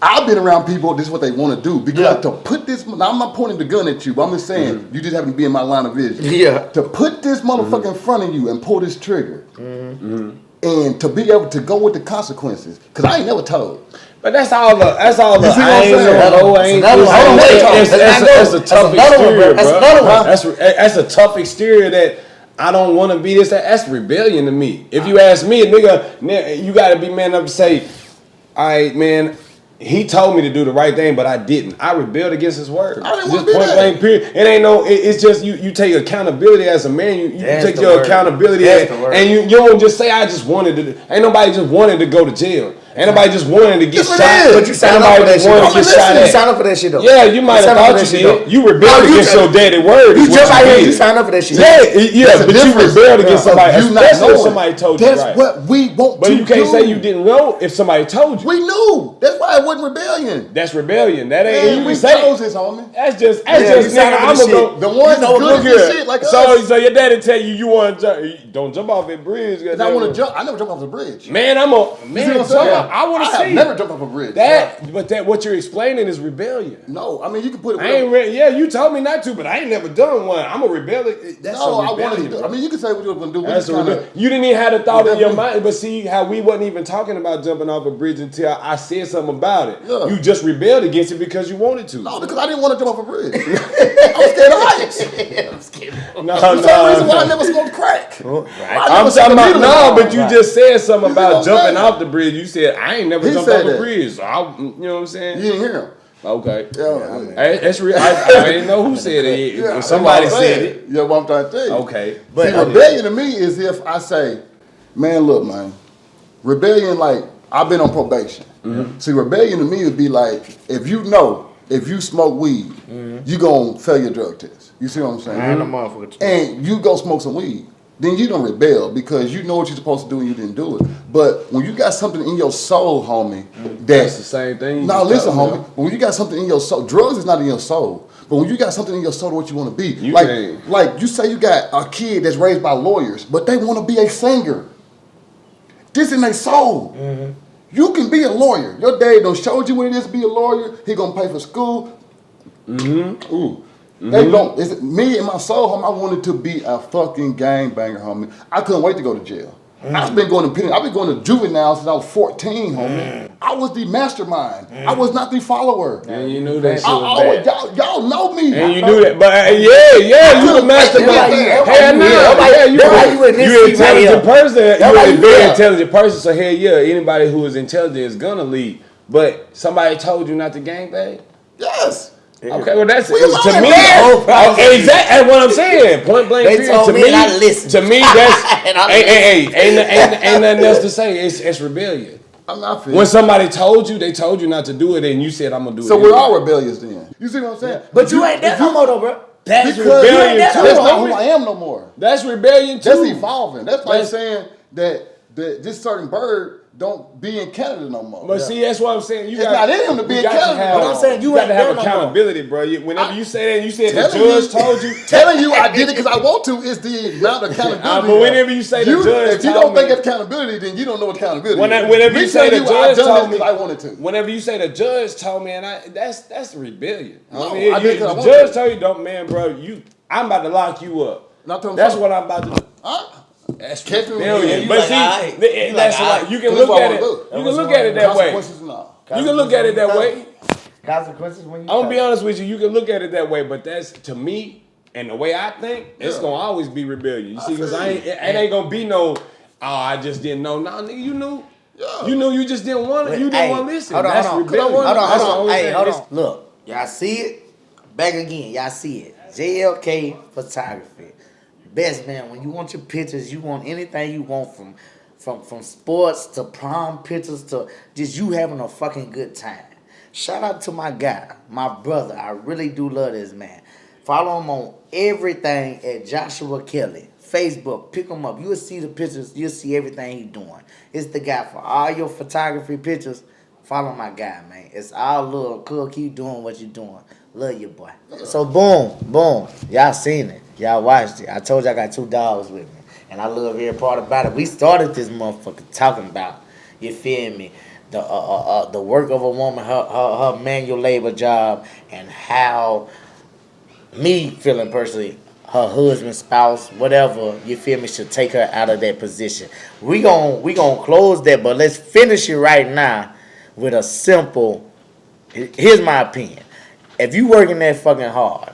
I've been around people, this is what they want to do. Because to put this, now I'm not pointing the gun at you, but I'm just saying, you just happen to be in my line of vision. Yeah. To put this motherfucker in front of you and pull this trigger, and to be able to go with the consequences, because I ain't never told. But that's all the You see what I'm I ain't saying? no ain't. That's another one. That's a tough That's another one, bro. exterior, That's bro. another one. That's a tough exterior that I don't want to be this. That's rebellion to me. If you ask me, nigga, you got to be man up to say, all right, man. He told me to do the right thing, but I didn't. I rebelled against his word. I didn't Just want to be point that. blank, period. It ain't no. It's just you take accountability as a man. You That's take the your word. accountability, That's the word. and you don't just say I just wanted to. Ain't nobody just wanted to go to jail. Ain't nobody just wanted to get That's what shot. it is. But you signed up Ain't for nobody that just shit. wanted to get shot You at. signed up for that shit though. Yeah, you might have signed up for thought that you shit, did. though. You rebelled No, against your daddy word. You is what jump out here and did. you signed up for that shit. Yeah, That's but the you difference. rebelled against somebody, You not especially if knowing. somebody told you That's right. what we want But to you can't do. say you didn't know if somebody told you. We knew. That's why it wasn't rebellion. That's rebellion. That ain't Man, you we can say. chose this, homie. That's just Yeah, you nigga. signed up for I'm the gonna shit. go. The ones know, good look at this here. shit like so us. so your daddy tell you want to don't jump off that bridge. Cause I want to jump. I never jumped off the bridge. Man, You see what I'm saying? I want to I have see never jumped off a bridge. that what you're explaining is rebellion. No, I mean you can put it. I ain't yeah, you told me not to, but I ain't never done one. I'm a rebellion. That's No, a I rebellion. wanted to do. I mean, you can say what you were gonna do. We That's just a kinda- rebellion. You didn't even have the thought in your Definitely. mind, but see how we wasn't even talking about jumping off a bridge until I said something about it. Yeah. You just rebelled against it because you wanted to. No, because I didn't want to jump off a bridge. I was scared of heights. I'm scared. No, For some reason, why I never smoked crack. I'm talking about no, but you Right. just said something You see about what I'm jumping saying? off the bridge. You said I ain't never He jumped said off a that. bridge. So you know what I'm saying? You didn't hear him. Okay. Yeah, Hey, that's real. I didn't know who said it. yeah, Somebody that's what I'm said saying. it. Yeah, what I'm trying to tell you. Okay. But See, rebellion to me is if I say, man, look, man, rebellion, like, I've been on probation. See, rebellion to me would be like, if you smoke weed, you gonna fail your drug test. You see what I'm saying? I ain't a motherfucker. And you go smoke some weed, then you don't rebel because you know what you're supposed to do and you didn't do it. But when you got something in your soul, homie, That's the same thing. now listen, homie. When you got something in your soul, drugs is not in your soul. But when you got something in your soul to what you want to be, You like can't. like you say you got a kid that's raised by lawyers, but they want to be a singer. This in their soul. You can be a lawyer. Your dad done showed you what it is to be a lawyer. He gonna pay for school. Ooh. They don't. It's me and my soul, homie. I wanted to be a fucking gangbanger, homie. I couldn't wait to go to jail. I've been going to penitentiary. I've been going to juvenile since I was 14, homie. I was the mastermind. I was not the follower. And you knew that shit was bad. Y'all know me. And you knew that, but yeah, you the mastermind. Hell no, yeah, you intelligent person. You a very intelligent person. So hell yeah, anybody who is intelligent is gonna lead. But somebody told you not to gangbang. Yes. Okay, well that's Well, to you me. lying, man. Exactly, that's what I'm saying. Point blank. They period. told To me and I listened. To me, that's And I ain't nothing else to say. It's rebellion. I'm not When somebody told you, they told you not to do it, and you said I'm gonna do it. So we're anyway. all rebellious then. You see what I'm saying? But you ain't that no more though, bro. That's Because rebellion that's too. not who homie. I am no more. That's rebellion too. That's evolving. That's like That's- saying that this certain bird don't be in Canada no more. But see, that's what I'm saying. It's not in him to be in Canada. But I'm saying you got ain't to have there no more. accountability, bro. Whenever you say that, and you said the Telling judge you- told you. Telling you I did it because I want to is the amount of accountability. But whenever you say the judge if you told don't think me- accountability, then you don't know accountability. Whenever Me you say the telling I judge done told this me, 'cause I wanted to. Whenever you say the judge told me, and that's rebellion. No, I mean, I did 'cause I the wanted judge to. told you, don't, man, bro. I'm about to lock you up. Not telling That's me. what I'm about to do. Huh? That's Catch me when rebellion. you- you But like, see, alright. You that's like, like alright. you can That's look what I at it. wanna do. You can look at it that way. Consequences, no. You can look at it that way. Consequences when you. I'm gonna be honest with you. You can look at it that way, but that's to me and the way I think. It's Yeah. gonna always be rebellion. You see, because feel it ain't gonna be no. Oh, I just didn't know. Nah, nigga, you knew. Yeah. You knew. You just didn't want it. You didn't want to listen. That's rebellion. Hold That's the on. only Hey, thing. hold It's- on. Look, y'all see it? Back again. Y'all see it. JLK Photography. Best man. When you want your pictures, you want anything you want from sports to prom pictures to just you having a fucking good time. Shout out to my guy, my brother. I really do love this man. Follow him on everything at Joshua Kelly. Facebook, pick him up. You'll see the pictures. You'll see everything he's doing. It's the guy for all your photography pictures. Follow my guy, man. It's all love. Cool. Keep doing what you're doing. Love you, boy. So boom. Y'all seen it. Y'all watched it. I told you I got 2 dogs with me. And I love every part about it. We started this motherfucker talking about, you feel me, the work of a woman, her manual labor job, and how me feeling personally, her husband, spouse, whatever, you feel me, should take her out of that position. We gon' close that, but let's finish it right now with a simple, here's my opinion. If you working that fucking hard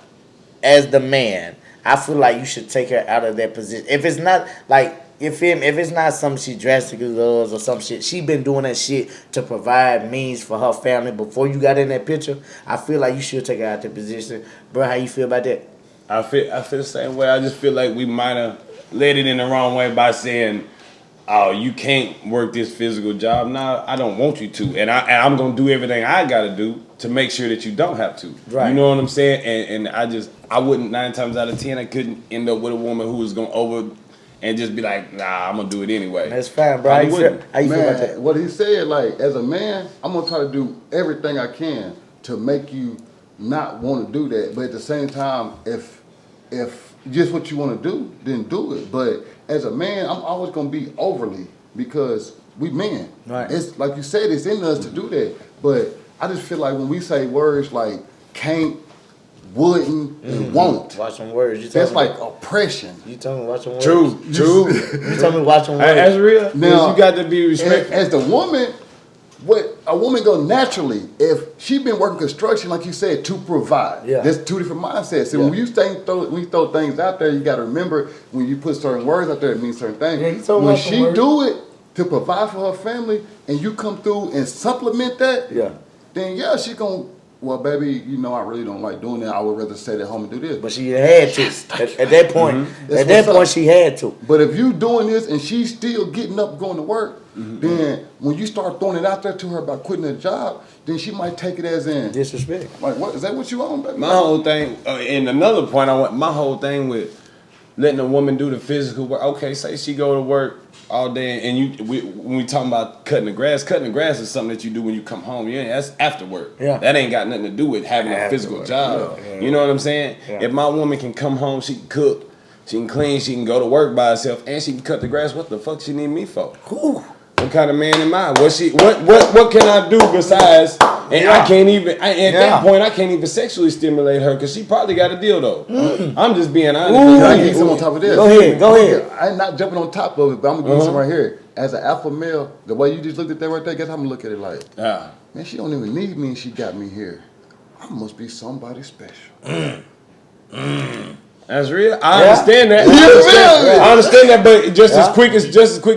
as the man, I feel like you should take her out of that position. If it's not like, you feel me, if it's not something she drastically loves or some shit, she been doing that shit to provide means for her family before you got in that picture, I feel like you should take her out of that position. Bro, how you feel about that? I feel the same way. I just feel like we might have led it in the wrong way by saying, "Oh, you can't work this physical job." No, I don't want you to, and I'm gonna do everything I gotta do to make sure that you don't have to. Right. You know what I'm saying? And I wouldn't 9 times out of 10 I couldn't end up with a woman who was gonna over and just be like, "Nah, I'm gonna do it anyway." That's fine, bro. How you feel about that? Man, what he said, like, as a man, I'm gonna try to do everything I can to make you not want to do that. But at the same time, if just what you want to do, then do it. But as a man, I'm always gonna be overly because we men. Right. It's like you said, it's in us to do that. But I just feel like when we say words like can't, wouldn't, and won't, Watch some words. You that's tell me. like oppression. You tell me watch some words. True. You tell me watch some words. That's real. Now, You got to be respectful. As the woman, what a woman go naturally, if she been working construction, like you said, to provide. Yeah. There's 2 different mindsets. And when you throw things out there, you got to remember when you put certain words out there, it means certain things. Yeah, you told me when about some she words. do it to provide for her family, and you come through and supplement that, Yeah. then yeah, she gonna. Well, baby, you know I really don't like doing that. I would rather stay at home and do this. But she had to. At that point, That's at that what's point, up. she had to. But if you doing this and she's still getting up going to work, then when you start throwing it out there to her about quitting her job, then she might take it as in, Disrespect. like, what is that what you on, baby? My whole thing, and another point, my whole thing with letting a woman do the physical work. Okay, say she go to work all day, and when we talking about cutting the grass is something that you do when you come home. Yeah, that's after work. Yeah. That ain't got nothing to do with having a After physical work. job. Yeah. You know what I'm saying? Yeah. If my woman can come home, she can cook, she can clean, she can go to work by herself, and she can cut the grass. What the fuck she need me for? Whew. What kind of man am I? What can I do besides? And I can't even at that point I can't even sexually stimulate her because she probably got a dildo. I'm just being honest. Can I give you some on top of this? Go ahead. I'm not jumping on top of it, but I'm gonna give you some right here. As an alpha male, the way you just looked at that right there, guess how I'm gonna look at it like, Ah. man, she don't even need me and she got me here. I must be somebody special. That's real. I understand that. I understand that, but just as quick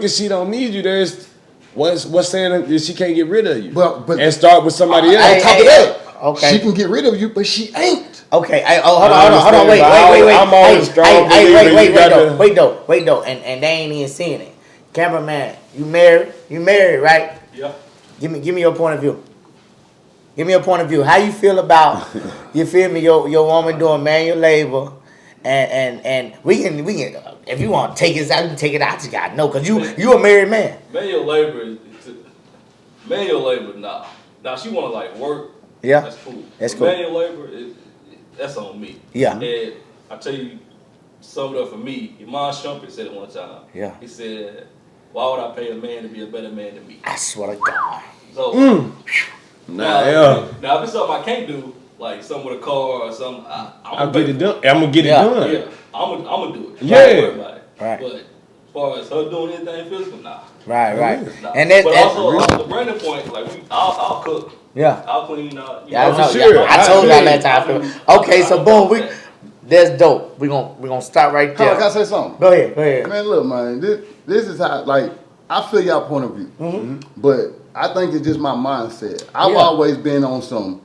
as she don't need you, there's what's saying that she can't get rid of you. But and start with somebody else. On top of that, okay. she can get rid of you, but she ain't. Okay. Hold on. understand, Wait. but I'm always strong believer you gotta- Wait though. And they ain't even seeing it. Cameraman, you married? You married, right? Yeah. Give me your point of view. Give me your point of view. How you feel about you feel me? Your woman doing manual labor, and we can if you want to take it out, you can take it out. You got no, cause you a married man. Manual labor, Manual labor, nah. Now she wanna like work. Yeah. That's cool. That's But cool. Manual labor, that's on me. Yeah. And I tell you, summed up for me. Iman Shumpert said it one time. Yeah. He said, "Why would I pay a man to be a better man than me?" I swear to God. So Now now if it's something I can't do, like something with a car or something, I'll get it done. I'm gonna get it Yeah. done. Yeah, I'm gonna do it. Yeah. Don't worry about it. Right. But as far as her doing anything physical, nah. Right. Nah. And that, but that also the Brandon point, like I'll cook. yeah. I'll clean. Yeah, I for know. sure. Yeah, I told y'all I last time. Okay, so boom, that's dope. We gonna start right Hold on, can I there. say something? Go ahead. Man, look, man, this is how, like, I feel y'all point of view, but I think it's just my mindset. I've Yeah. always been on some,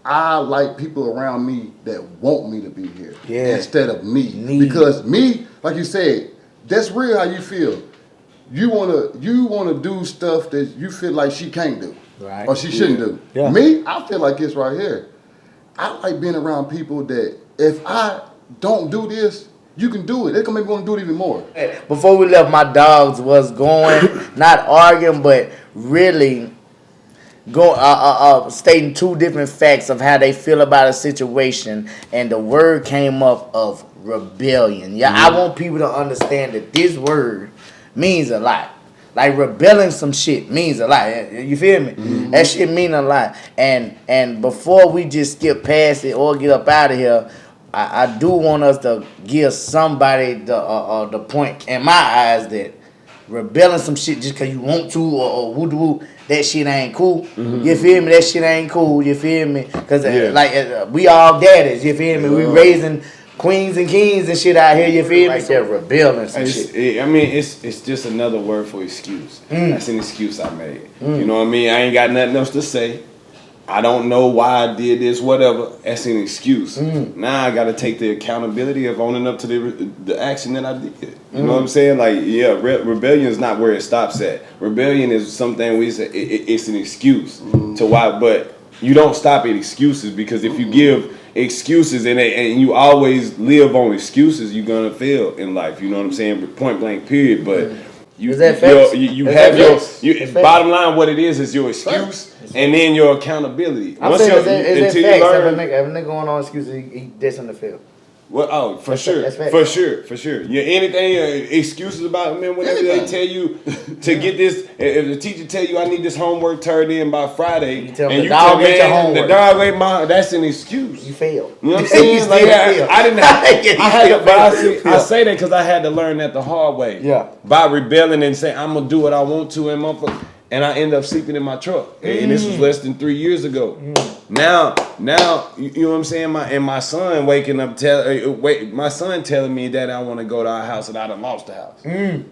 I like people around me that want me to be here instead of me. Need. Because me, like you said, that's real how you feel. You wanna do stuff that you feel like she can't do. Right. Or she shouldn't do. Yeah. Me, I feel like this right here. I like being around people that if I don't do this, you can do it. They're gonna make me want to do it even more. Before we left, my dogs was going, not arguing, but really stating two different facts of how they feel about a situation, and the word came up of rebellion. Yeah, I want people to understand that this word means a lot. Like rebelling some shit means a lot. You feel me? That shit mean a lot. And before we just skip past it or get up out of here, I do want us to give somebody the point in my eyes that rebelling some shit just cause you want to or woo, that shit ain't cool. You feel me? That shit ain't cool. You feel me? Cause we all daddies. You feel me? We raising queens and kings and shit out here. You feel me? They're rebelling some shit. It's just another word for excuse. That's an excuse I made. You know what I mean? I ain't got nothing else to say. I don't know why I did this, whatever. That's an excuse. Now I got to take the accountability of owning up to the action that I did. You know what I'm saying? Like, yeah, rebellion is not where it stops at. Rebellion is something we say it's an excuse to why, but you don't stop at excuses, because if you give excuses and you always live on excuses, you're gonna fail in life. You know what I'm saying? Point blank, period. But you bottom line, what it is your excuse and then your accountability. I'm saying it's facts. If a nigga going on excuses, he dissing the field. Well, for sure. Yeah, anything excuses about, man, whenever they tell you to get this, if the teacher tell you I need this homework turned in by Friday, you tell and the you dog tell ain't your man homework. the dog ain't mine, that's an excuse. You failed. You know what I'm saying? Like, I didn't have, I had to, but I say that because I had to learn that the hard way. Yeah. By rebelling and saying I'm gonna do what I want to, and I end up sleeping in my truck. And this was less than 3 years ago. Now, you know what I'm saying? My son waking up, my son telling me that I want to go to our house and I done lost the house. You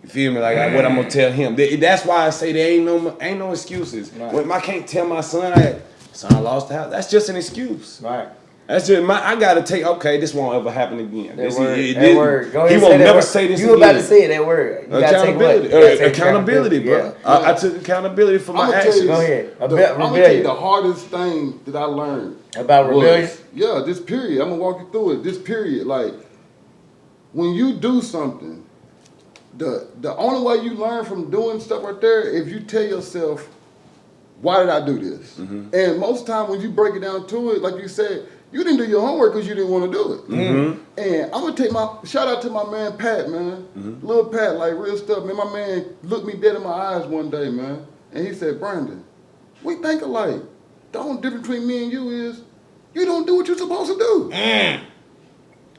feel me? Like what I'm gonna tell him. That's why I say there ain't no excuses. Right. When I can't tell my son, I lost the house. That's just an excuse. Right. That's just I gotta take. Okay, this won't ever happen again. That This word. Go ahead, he and won't say that never word. say this You again. about to say that word. You gotta take what? You gotta take Accountability, bro. Yeah. I took accountability for my I'ma tell actions. you- Go ahead. I'm gonna tell you the hardest thing that I learned About rebellion? Yeah, this period. I'm gonna walk you through it. This period, like when you do something, the only way you learn from doing stuff right there, if you tell yourself, why did I do this? And most time when you break it down to it, like you said, you didn't do your homework because you didn't want to do it. And I'm gonna take shout out to my man Pat, man. Little Pat, like real stuff, man. My man looked me dead in my eyes one day, man. And he said, Brandon, we think alike. The only difference between me and you is you don't do what you're supposed to do.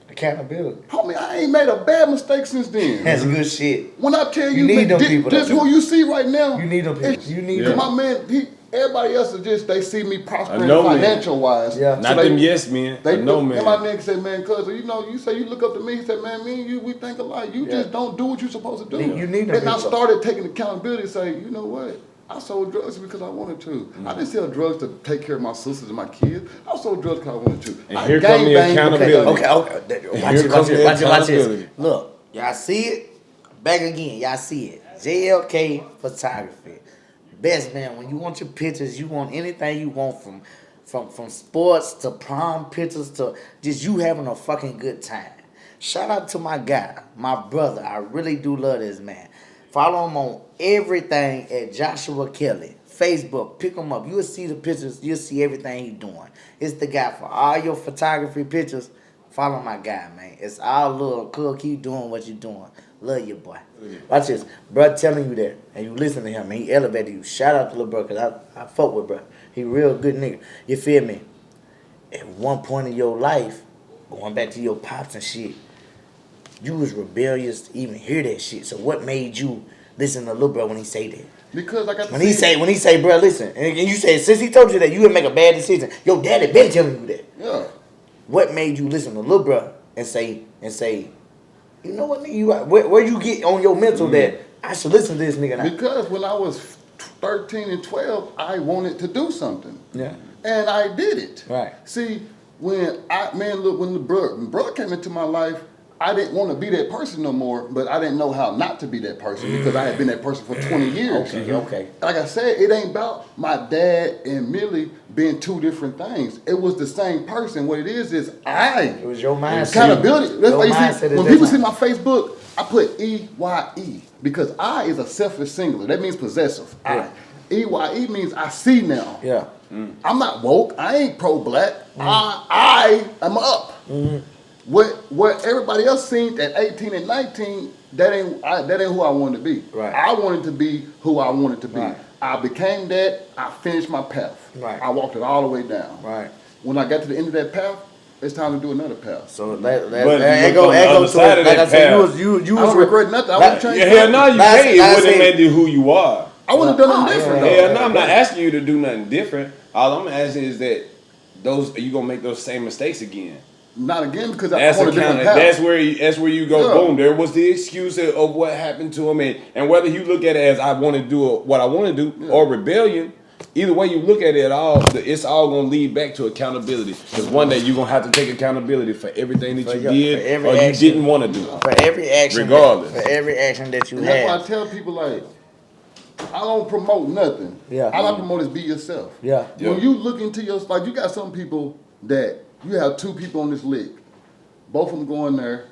Accountability. Homie, I ain't made a bad mistake since then. That's good shit. When I tell you, You need man, them people, this though. who you see right now. You need them people. it's- You need Cause them. my man, everybody else is just, they see me prospering know, man. financial wise. Yeah. Not them yes men. They I know, look, man. And my nigga said, man, cuz, you say you look up to me. He said, man, me and you, we think alike. You just don't do what you're supposed to do. You need them And I people. started taking accountability and say, you know what? I sold drugs because I wanted to. I didn't sell drugs to take care of my sisters and my kids. I sold drugs because I wanted to. And I here come the gangbanged accountability. Okay. Watch Here it, comes the watch accountability. this. Look, y'all see it? Back again, y'all see it. JLK Photography. Best man, when you want your pictures, you want anything you want from sports to prom pictures to just you having a fucking good time. Shout out to my guy, my brother. I really do love this man. Follow him on everything at Joshua Kelly. Facebook, pick him up. You'll see the pictures. You'll see everything he's doing. It's the guy for all your photography pictures. Follow my guy, man. It's all love. Cool, keep doing what you're doing. Love you, boy. Watch this. Bro telling you that, and you listen to him, and he elevated you. Shout out to little bro, because I fuck with bro. He real good nigga. You feel me? At one point in your life, going back to your pops and shit, you was rebellious to even hear that shit. So what made you listen to little bro when he say that? Because I got to when he say, bro, listen, and you say since he told you that you would make a bad decision, your daddy been telling you that. Yeah. What made you listen to little bro and say, you know what, nigga, you right. Where you get on your mental that I should listen to this nigga now? Because when I was 13 and 12, I wanted to do something. Yeah. And I did it. Right. See, when the brother came into my life, I didn't want to be that person no more, but I didn't know how not to be that person because I had been that person for 20 years. Okay. Like I said, it ain't about my dad and Millie being two different things. It was the same person. What it is it was your mindset. Accountability. That's why you see, when people see different. my Facebook, I put EYE because I is a selfish singular. That means possessive. Yeah. EYE means I see now. Yeah. I'm not woke. I ain't pro-black. I am up. What everybody else seen at 18 and 19, that ain't who I wanted to be. Right. I wanted to be who I wanted to be. Right. I became that. I finished my path. Right. I walked it all the way down. Right. When I got to the end of that path, it's time to do another path. So But you look on the other side of like I that said, path. you I don't regret nothing. I wouldn't change Hell no, you Last- can't. It last wouldn't thing- make you who you are. I wouldn't have done nothing different though. Hell no, I'm not asking you to do nothing different. All I'm asking is that you gonna make those same mistakes again. Not again because That's I want a different path. That's where you go. Yeah. Boom. There was the excuse of what happened to him, and whether you look at it as I want to do what I want to do or rebellion. Either way you look at it, it's all gonna lead back to accountability. Because one day you're gonna have to take accountability for everything that you did or you didn't want to do. For every action, regardless. for every action that you And that's why I have. tell people like, I don't promote nothing. Yeah. All I promote is be yourself. Yeah. When you look into your, like you got some people that, you have two people on this lick. Both of them go in there,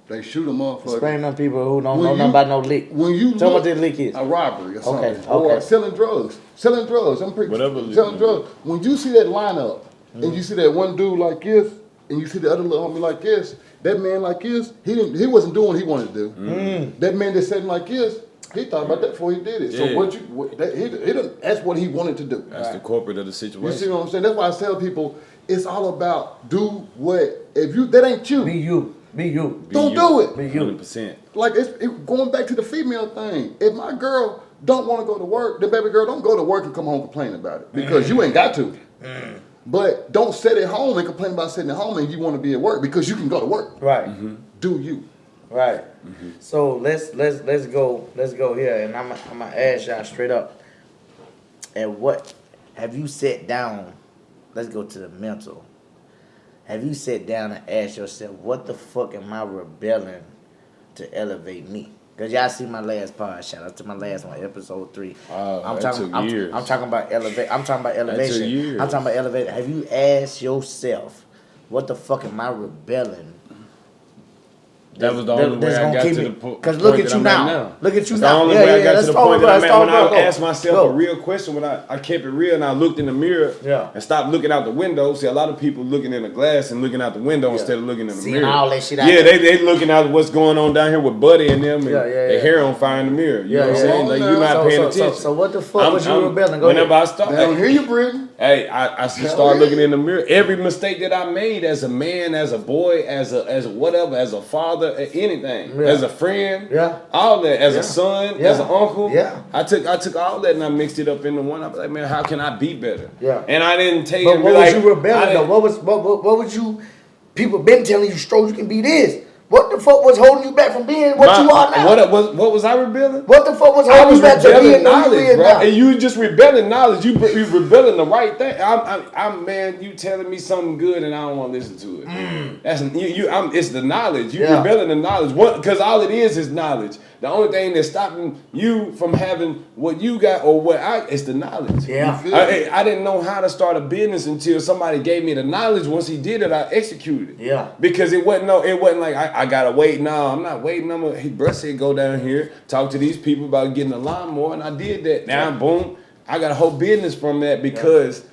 they shoot a motherfucker. Explain to people who don't know nothing about no lick. When you Tell me look, what this lick is. a robbery or something. Okay, Or okay. selling drugs. Selling drugs. I'm pretty Whatever lick selling you drugs. When you see that lineup and you see that one dude like this and you see the other little homie like this, that man like this, he wasn't doing what he wanted to do. That man that said like this, he thought about that before he did it. Yeah. So that's what he wanted to do. That's the corporate of the You situation. see what I'm saying? That's why I tell people it's all about do what that ain't you. Be you. Be you. Don't do it. Be you. 100%. Like it's going back to the female thing. If my girl don't want to go to work, the baby girl don't go to work and come home complaining about it because you ain't got to. But don't sit at home and complain about sitting at home and you want to be at work because you can go to work. Right. Do you? Right. So let's go here, and I'm gonna ask y'all straight up. And what have you sat down? Let's go to the mental. Have you sat down and asked yourself, what the fuck am I rebelling to elevate me? Cause y'all see my last part. Shout out to my last one, episode 3. That took years. I'm talking about elevate. I'm talking about elevation. took years. I'm talking about elevate. Have you asked yourself, what the fuck am I rebelling? That was the only way I got to the point. Because look at that you I'm now. at Look at you That's now. the only way I got to the point that I'm at when I asked myself Go. a real question, when I kept it real and I looked in the mirror and stopped looking out the window. See, a lot of people looking in the glass and looking out the window instead of looking in the Seeing mirror. all that shit out Yeah, there. they looking out what's going on down here with Buddy and them and Yeah. their hair on fire in the mirror. You know what I'm saying? Like, you're not paying attention. So what the fuck was you rebelling? Go Whenever ahead. I start, They don't hear you, Brittany. hey, I start looking in the mirror. Every mistake that I made as a man, as a boy, as a whatever, as a father, anything, as a friend, all that, as a son, as an uncle, I took all that and I mixed it up into one. I was like, man, how can I be better? Yeah. And I didn't take But it. what Like, was you rebelling though? What was you? People been telling you, Stroh, you can be this. What the fuck was holding you back from being what you are now? What was I rebelling? What the fuck was I holding was you back to rebelling being who you knowledge, is bro. now? And you just rebelling knowledge. You rebelling the right thing. I'm man. You telling me something good and I don't want to listen to it. That's it's the knowledge. You rebelling the knowledge. Because all it is knowledge. The only thing that's stopping you from having what you got or is the knowledge. Yeah. I didn't know how to start a business until somebody gave me the knowledge. Once he did it, I executed. Yeah. Because it wasn't like I gotta wait. No, I'm not waiting. Bruh said go down here, talk to these people about getting a lawnmower, and I did that. Now boom, I got a whole business from that because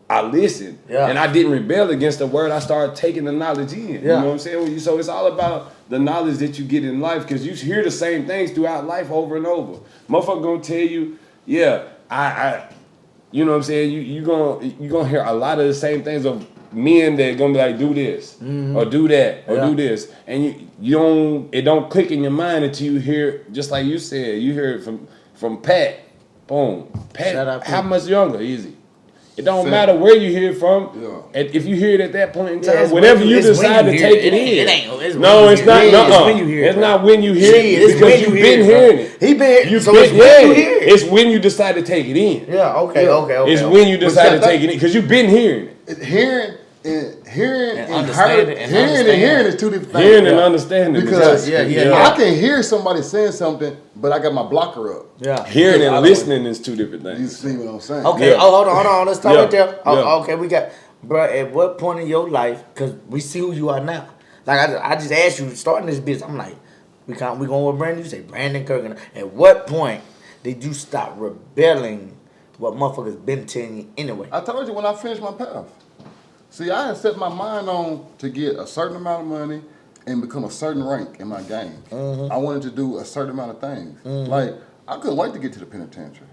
I listened. Yeah. And I didn't rebel against the word. I started taking the knowledge in. You know what I'm saying? So it's all about the knowledge that you get in life, because you hear the same things throughout life over and over. Motherfucker gonna tell you, yeah, I you know what I'm saying? You gonna hear a lot of the same things of men that gonna be like, do this or do that or do this, and it don't click in your mind until you hear, just like you said, you hear it from Pat. Boom, Pat. How much younger is he? It don't matter where you hear it from. Yeah. If you hear it at that point in time, whenever you decide to take it in. It's not. It's when you hear it. It's not when you hear it, It's because you've been hearing it. It's when you decide to take it in. Yeah. Okay. It's when you decide to take it in, because you've been hearing it. Hearing and hearing is two different things. Hearing and understanding. Because I can hear somebody saying something, but I got my blocker up. Yeah. Hearing and listening is two different things. You see what I'm saying? Okay. Hold on. Let's talk right there. Yeah. Okay, we got, bro. At what point in your life? Because we see who you are now. Like I just asked you starting this business. I'm like, we going with Brandon. You say Brandon Kirk. At what point did you stop rebelling? What motherfuckers been telling you anyway? I told you when I finished my path. See, I had set my mind on to get a certain amount of money and become a certain rank in my game. I wanted to do a certain amount of things. Like, I couldn't wait to get to the penitentiary.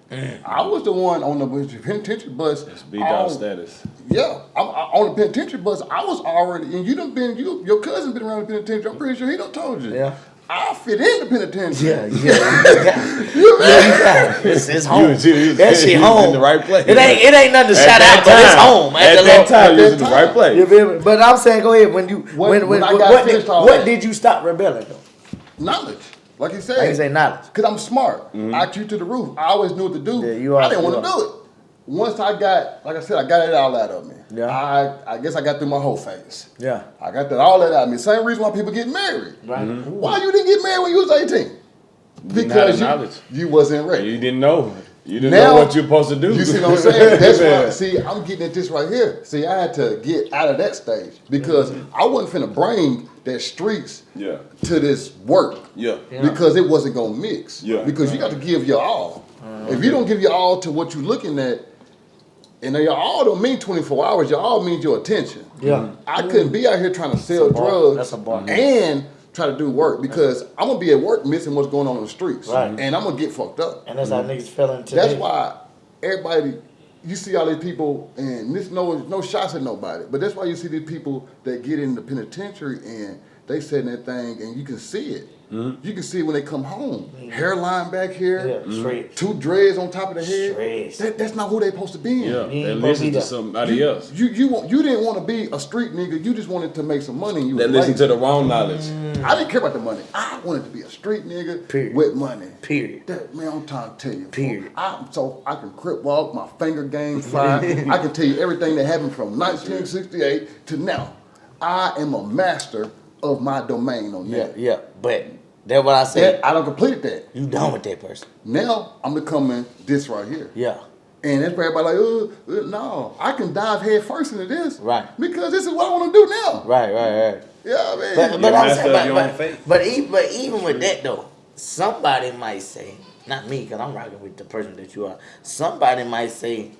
I was the one on the penitentiary bus. It's B-Dog status. Yeah, on the penitentiary bus, I was already, and your cousin been around the penitentiary. I'm pretty sure he done told you. Yeah. I fit in the penitentiary. It's home. That shit home. In the right place. It ain't nothing to shout out, but it's home. At that time, you was in the right place. You feel me? But I'm saying, go ahead. What did you stop rebelling though? Knowledge. Like he said. Like you say, knowledge. Because I'm smart. IQ to the roof. I always knew what to do. Yeah, I didn't want to do it. Once I got, like I said, I got it all out of me. Yeah. I guess I got through my whole phase. Yeah. I got all that out of me. Same reason why people get married. Right. Why you didn't get married when you was 18? Because you wasn't ready. You didn't know. You didn't know what you're supposed to do. You see what I'm saying? That's why. See, I'm getting at this right here. See, I had to get out of that stage because I wasn't finna bring that streets to this work. Yeah. Because it wasn't gonna mix. Yeah. Because you got to give your all. If you don't give your all to what you're looking at, and your all don't mean 24 hours. Your all means your attention. Yeah. I couldn't be out here trying to sell drugs and try to do work because I'm gonna be at work missing what's going on in the streets, and I'm gonna get fucked up. And that's how niggas feeling today. That's why everybody, you see all these people, and this no shots at nobody, but that's why you see these people that get in the penitentiary and they sit in that thing, and you can see it. You can see it when they come home. Hairline back here, two dreads on top of the head. That's not who they supposed to be in. Yeah, they listen to somebody else. You didn't want to be a street nigga. You just wanted to make some money. And they listen to the wrong knowledge. I didn't care about the money. I wanted to be a street nigga with money. Period. Man, I'm trying to tell you. Period. So I can crip walk, my finger game fine. I can tell you everything that happened from 1968 to now. I am a master of my domain on that. Yeah, but that's what I said. I done completed that. You done with that person. Now I'm becoming this right here. Yeah. And that's where everybody like, no, I can dive head first into this. Right. Because this is what I want to do now. Right. Yeah, man. But I'm saying, but even with that though, somebody might say, not me, because I'm rocking with the person that you are. Somebody might say,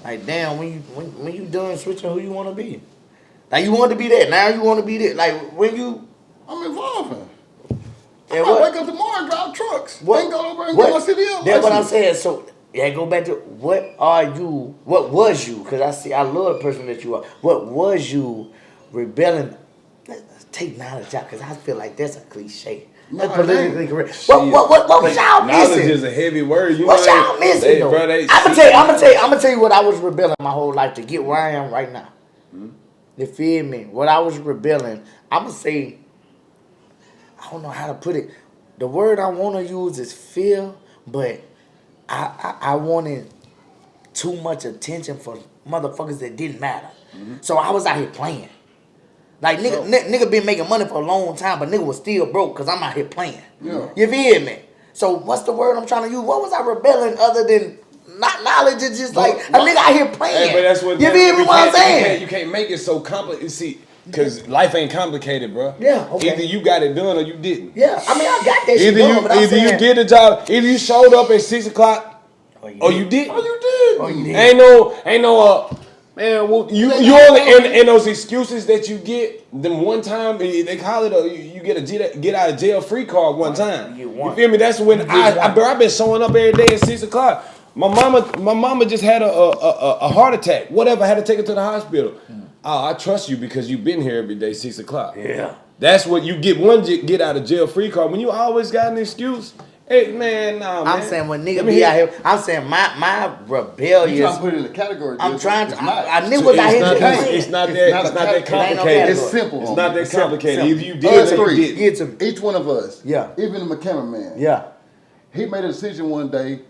like, damn, when you done switching who you want to be. Like, you want to be that. Now you want to be that. Like, when you... I'm evolving. I might wake up tomorrow and drive trucks. And go over and get my CDL. That's what I'm saying. So, go back to, what was you? Because I love the person that you are. What was you rebelling? Let's take knowledge out, because I feel like that's a cliche. That's politically correct. What was y'all missing? Knowledge is a heavy word. What y'all missing, though? I'm gonna tell you what I was rebelling my whole life to get where I am right now. You feel me? What I was rebelling, I'm going to say, I don't know how to put it. The word I want to use is fear, but I wanted too much attention for motherfuckers that didn't matter. So I was out here playing. Like, nigga been making money for a long time, but nigga was still broke because I'm out here playing. Yeah. You feel me? So what's the word I'm trying to use? What was I rebelling other than not knowledge? It's just like a nigga out here playing. Hey, but that's what you feel me? What I'm saying? You can't make it so complicated. See, because life ain't complicated, bro. Yeah, okay. Either you got it done or you didn't. Yeah, I mean I got that shit Either done, but I'm you saying, did the job. Either you showed up at 6 o'clock or you didn't. Oh, you did. Oh, you did. Ain't no. Man, well, you only in those excuses that you get. Them one time they call it you get a get out of jail free card one time. You feel me? That's when I've been showing up every day at 6 o'clock. My mama just had a heart attack. Whatever, had to take her to the hospital. Oh, I trust you because you've been here every day 6 o'clock. Yeah, that's what you get. One get out of jail free card. When you always got an excuse. Hey man, nah, man. I'm saying when niggas be out here, I'm saying my rebellious. You trying to put it in the category? I'm trying to. It's not. I knew what I had to do. It's not that complicated. It's simple. It's not that complicated. Simple. Either you did Us or three. you didn't. Each one of us. Yeah. Even the cameraman. Yeah. He made a decision one day.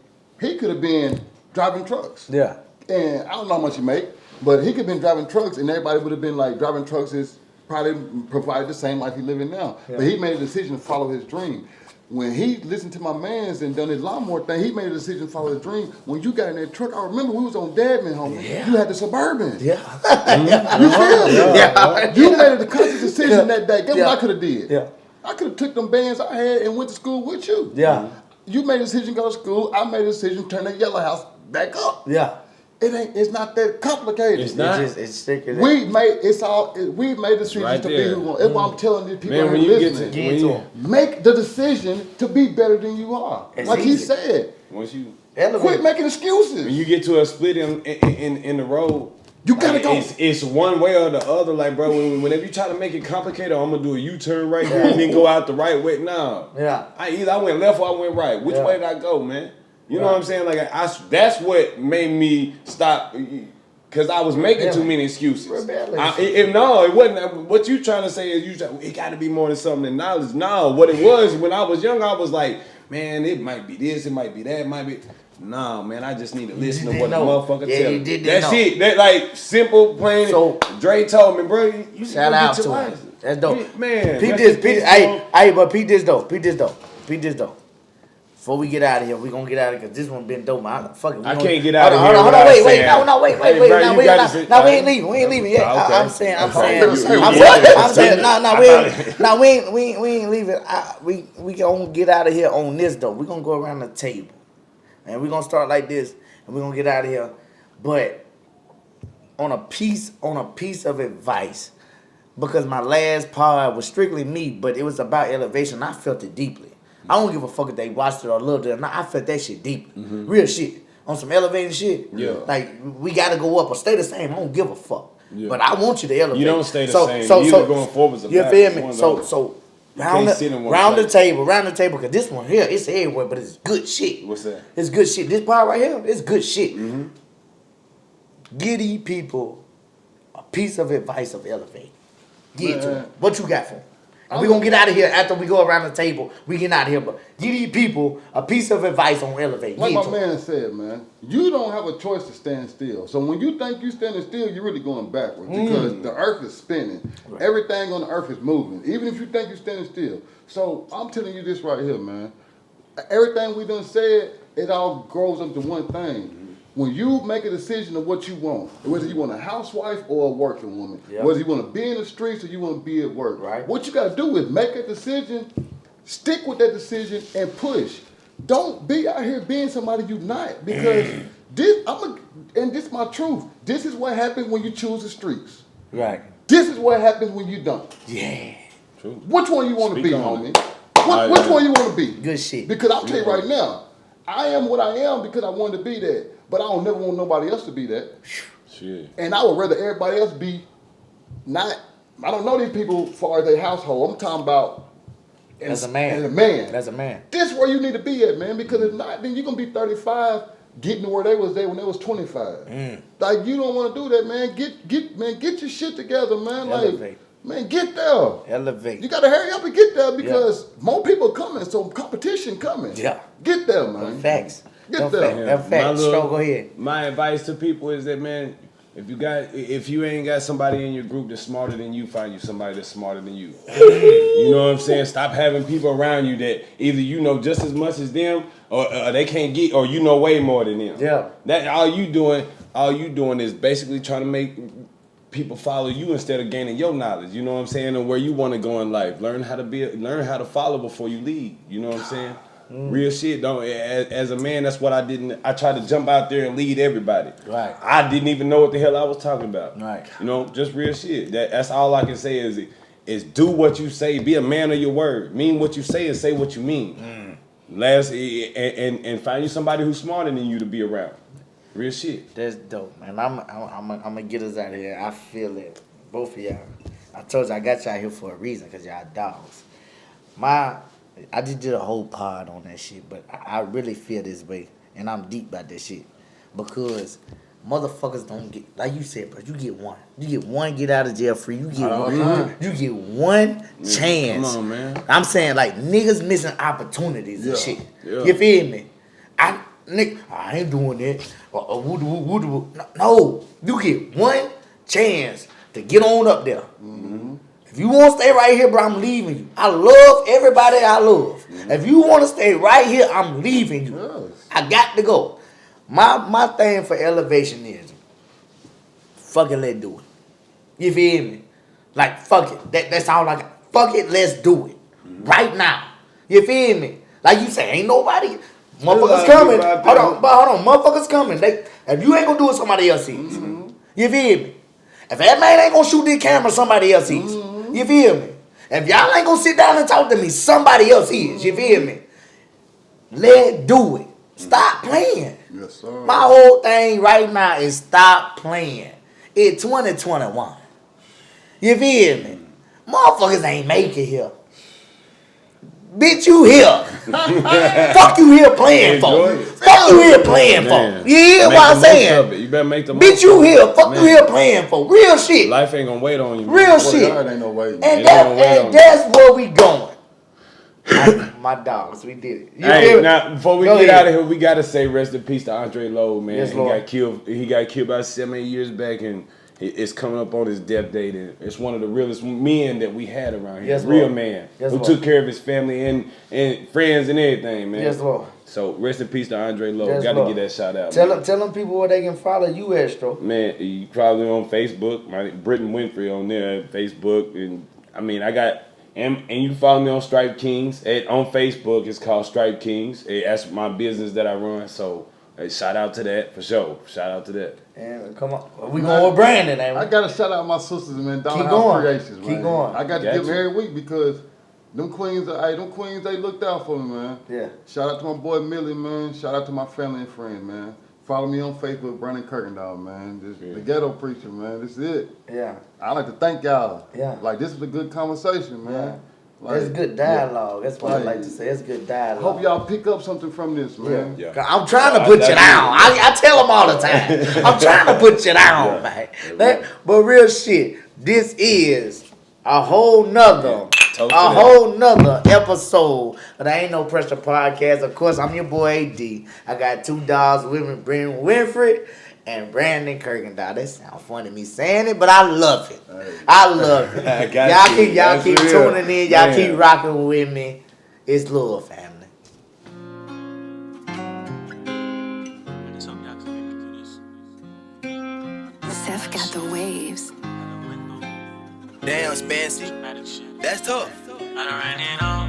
He could have been driving trucks. Yeah. And I don't know how much he make, but he could have been driving trucks, and everybody would have been like, driving trucks is probably provided the same life he living now. Yeah. But he made a decision to follow his dream. When he listened to my mans and done his lawnmower thing, he made a decision to follow his dream. When you got in that truck, I remember we was on Dadman, homie. Yeah. You had the Suburban. Yeah. You feel me? Yeah. You made a conscious decision that day. Guess what I could have did? Yeah. I could have took them bands I had and went to school with you. Yeah. You made a decision to go to school. I made a decision to turn that yellow house back up. Yeah. It's not that complicated. It's not. It's sticking. We made decisions right to there. be who we want. That's why I'm telling these people Man, when who you listening. Make the decision to be better than you are. It's like easy. he said. Once you Quit making excuses. when you get to a split in the road, You gotta go. It's one way or the other. Like, bro, whenever you try to make it complicated, I'm gonna do a U-turn right here and then go out the right way. No. Yeah. I went left or I went right. Which way did I go, man? You know what I'm saying? Like, that's what made me stop. Because I was making too many excuses. No, it wasn't. What you trying to say is it got to be more than something than knowledge. No, what it was, when I was young, I was like, man, it might be this, it might be that, it might be... No, man, I just need to listen to what the motherfucker tell me. That's it. That, like, simple, plain. So, Dre told me, bro, you shout out to him. That's dope. Man. Peep this. But peep this though. Before we get out of here, we gonna get out of here because this one been dope. I can't get out of here. Hold on, wait. No, we ain't leaving. We ain't leaving yet. I'm saying. No, we ain't leaving. We gonna get out of here on this though. We gonna go around the table, and we gonna start like this, and we gonna get out of here. But on a piece of advice, because my last pod was strictly me, but it was about elevation. I felt it deeply. I don't give a fuck if they watched it or loved it or not. I felt that shit deeply. Real shit. On some elevating shit. Yeah. Like, we got to go up or stay the same. I don't give a fuck. Yeah. But I want you to elevate. You don't stay the same. You either going forwards or backwards. You feel me? So round the table, because this one here, it's everywhere, but it's good shit. What's that? It's good shit. This part right here, it's good shit. Give these people a piece of advice of elevate. Give it to them. What you got for them? And we're going to get out of here after we go around the table. We get out of here. But give these people a piece of advice on elevate. Like my man said, man, you don't have a choice to stand still. So when you think you're standing still, you're really going backwards because the earth is spinning. Right. Everything on the earth is moving, even if you think you're standing still. So I'm telling you this right here, man. Everything we done said, it all grows up to one thing. When you make a decision of what you want, whether you want a housewife or a working woman, whether you want to be in the streets or you want to be at work, what you got to do is make a decision, stick with that decision, and push. Don't be out here being somebody you're not, because this is my truth. This is what happens when you choose the streets. Right. This is what happens when you don't. Yeah. True. Which one you want to be, homie? Which one you want to be? Good shit. Because I'll tell you right now, I am what I am because I wanted to be that. But I don't never want nobody else to be that. Shit. And I would rather everybody else be not. I don't know these people as far as their household. I'm talking about as a man. As a man. This is where you need to be at, man. Because if not, then you're gonna be 35, getting to where they was there when they was 25. Like, you don't want to do that, man. Get your shit together, man. Elevate. Like, man, get there. Elevate. You gotta hurry up and get there because more people coming, so competition coming. Yeah. Get there, man. Facts. Get there. Go ahead. My advice to people is that, man, If you ain't got somebody in your group that's smarter than you, find you somebody that's smarter than you. You know what I'm saying? Stop having people around you that either you know just as much as them, or they can't get, or you know way more than them. Yeah. That all you doing is basically trying to make people follow you instead of gaining your knowledge. You know what I'm saying? And where you want to go in life. Learn how to follow before you lead. You know what I'm saying? Real shit. Don't as a man, that's what I didn't. I tried to jump out there and lead everybody. Right. I didn't even know what the hell I was talking about. Right. You know, just real shit. That's all I can say is do what you say. Be a man of your word. Mean what you say and say what you mean. And find you somebody who's smarter than you to be around. Real shit. That's dope, man. I'm gonna get us out of here. I feel it. Both of y'all. I told you I got y'all here for a reason, because y'all dogs. I just did a whole pod on that shit, but I really feel this way, and I'm deep about this shit, because motherfuckers don't get, like you said, bro. You get one, get out of jail free. You get one, you get one chance. Come on, man. I'm saying, like, niggas missing opportunities and shit. Yeah. You feel me? I ain't doing that. No, you get one chance to get on up there. If you want to stay right here, bro, I'm leaving you. I love everybody I love. If you want to stay right here, I'm leaving you. Yes. I got to go. My thing for elevation is, fucking let's do it. You feel me? Like, fuck it. That's all I got. Fuck it, let's do it. Right now. You feel me? Like you say, ain't nobody. Motherfuckers coming. Hold on. Motherfuckers coming. If you ain't gonna do it, somebody else sees. You feel me? If that man ain't gonna shoot this camera, somebody else sees. You feel me? If y'all ain't gonna sit down and talk to me, somebody else is. You feel me? Let's do it. Stop playing. Yes, sir. My whole thing right now is stop playing. It's 2021. You feel me? Motherfuckers ain't make it here. Bitch, you here. Fuck you here playing for. Fuck you here playing for. You hear what I'm saying? You better make the Bitch, you here. Fuck you here playing for. Real shit. Life ain't gonna wait on you. Real shit. God ain't no way. And that's where we going. My dogs, we did it. Hey, now before we Go get ahead. out of here, we gotta say rest in peace to Andre Lowe, man. Yes, he Lord. got killed. He got killed about 7-8 years back, and it's coming up on his death date. And it's one of the realest men that we had around here. Yes, Real Lord. man Yes, who Lord. took care of his family and friends and everything, man. Yes, Lord. So rest in peace to Andre Lowe. Yes, Gotta Lord. get that shout out. Tell man. them people where they can follow you at, Stro. Man, you probably on Facebook. My Britton Winfrey on there, Facebook, and I mean I got. And you can follow me on Stripe Kings. On Facebook, it's called Stripe Kings. That's my business that I run. So, shout out to that for sure. Shout out to that. And come on, we going with Brandon, ain't we? I gotta shout out my sisters, man. Down Keep House going. Creations, man. Keep going. I got to Got give them you. every week because them queens, they looked out for me, man. Yeah. Shout out to my boy Millie, man. Shout out to my family and friends, man. Follow me on Facebook, Brandon Kirkendall, man. The ghetto preacher, man. This is it. Yeah. I like to thank y'all. Yeah. Like, this was a good conversation, man. Yeah. Like, That's good dialogue. That's what I Like, like to say. It's good dialogue. Hope y'all pick up something from this, man. Yeah. I'm trying to put you down. I tell them all the time. I'm trying to put you down, man. But real shit, this is a whole nother episode of the Ain't No Pressure podcast. Of course, I'm your boy AD. I got two dogs with me, Brandon Winfrey and Brandon Kirkendall. That sounds funny me saying it, but I love it. I love it. I got you. Y'all keep That's real. tuning in. Y'all Man. keep rocking with me. It's love, family. I just hope y'all can make it through this. Seth got the waves. Damn, Spancy. Matic shit. That's tough. I done ran it all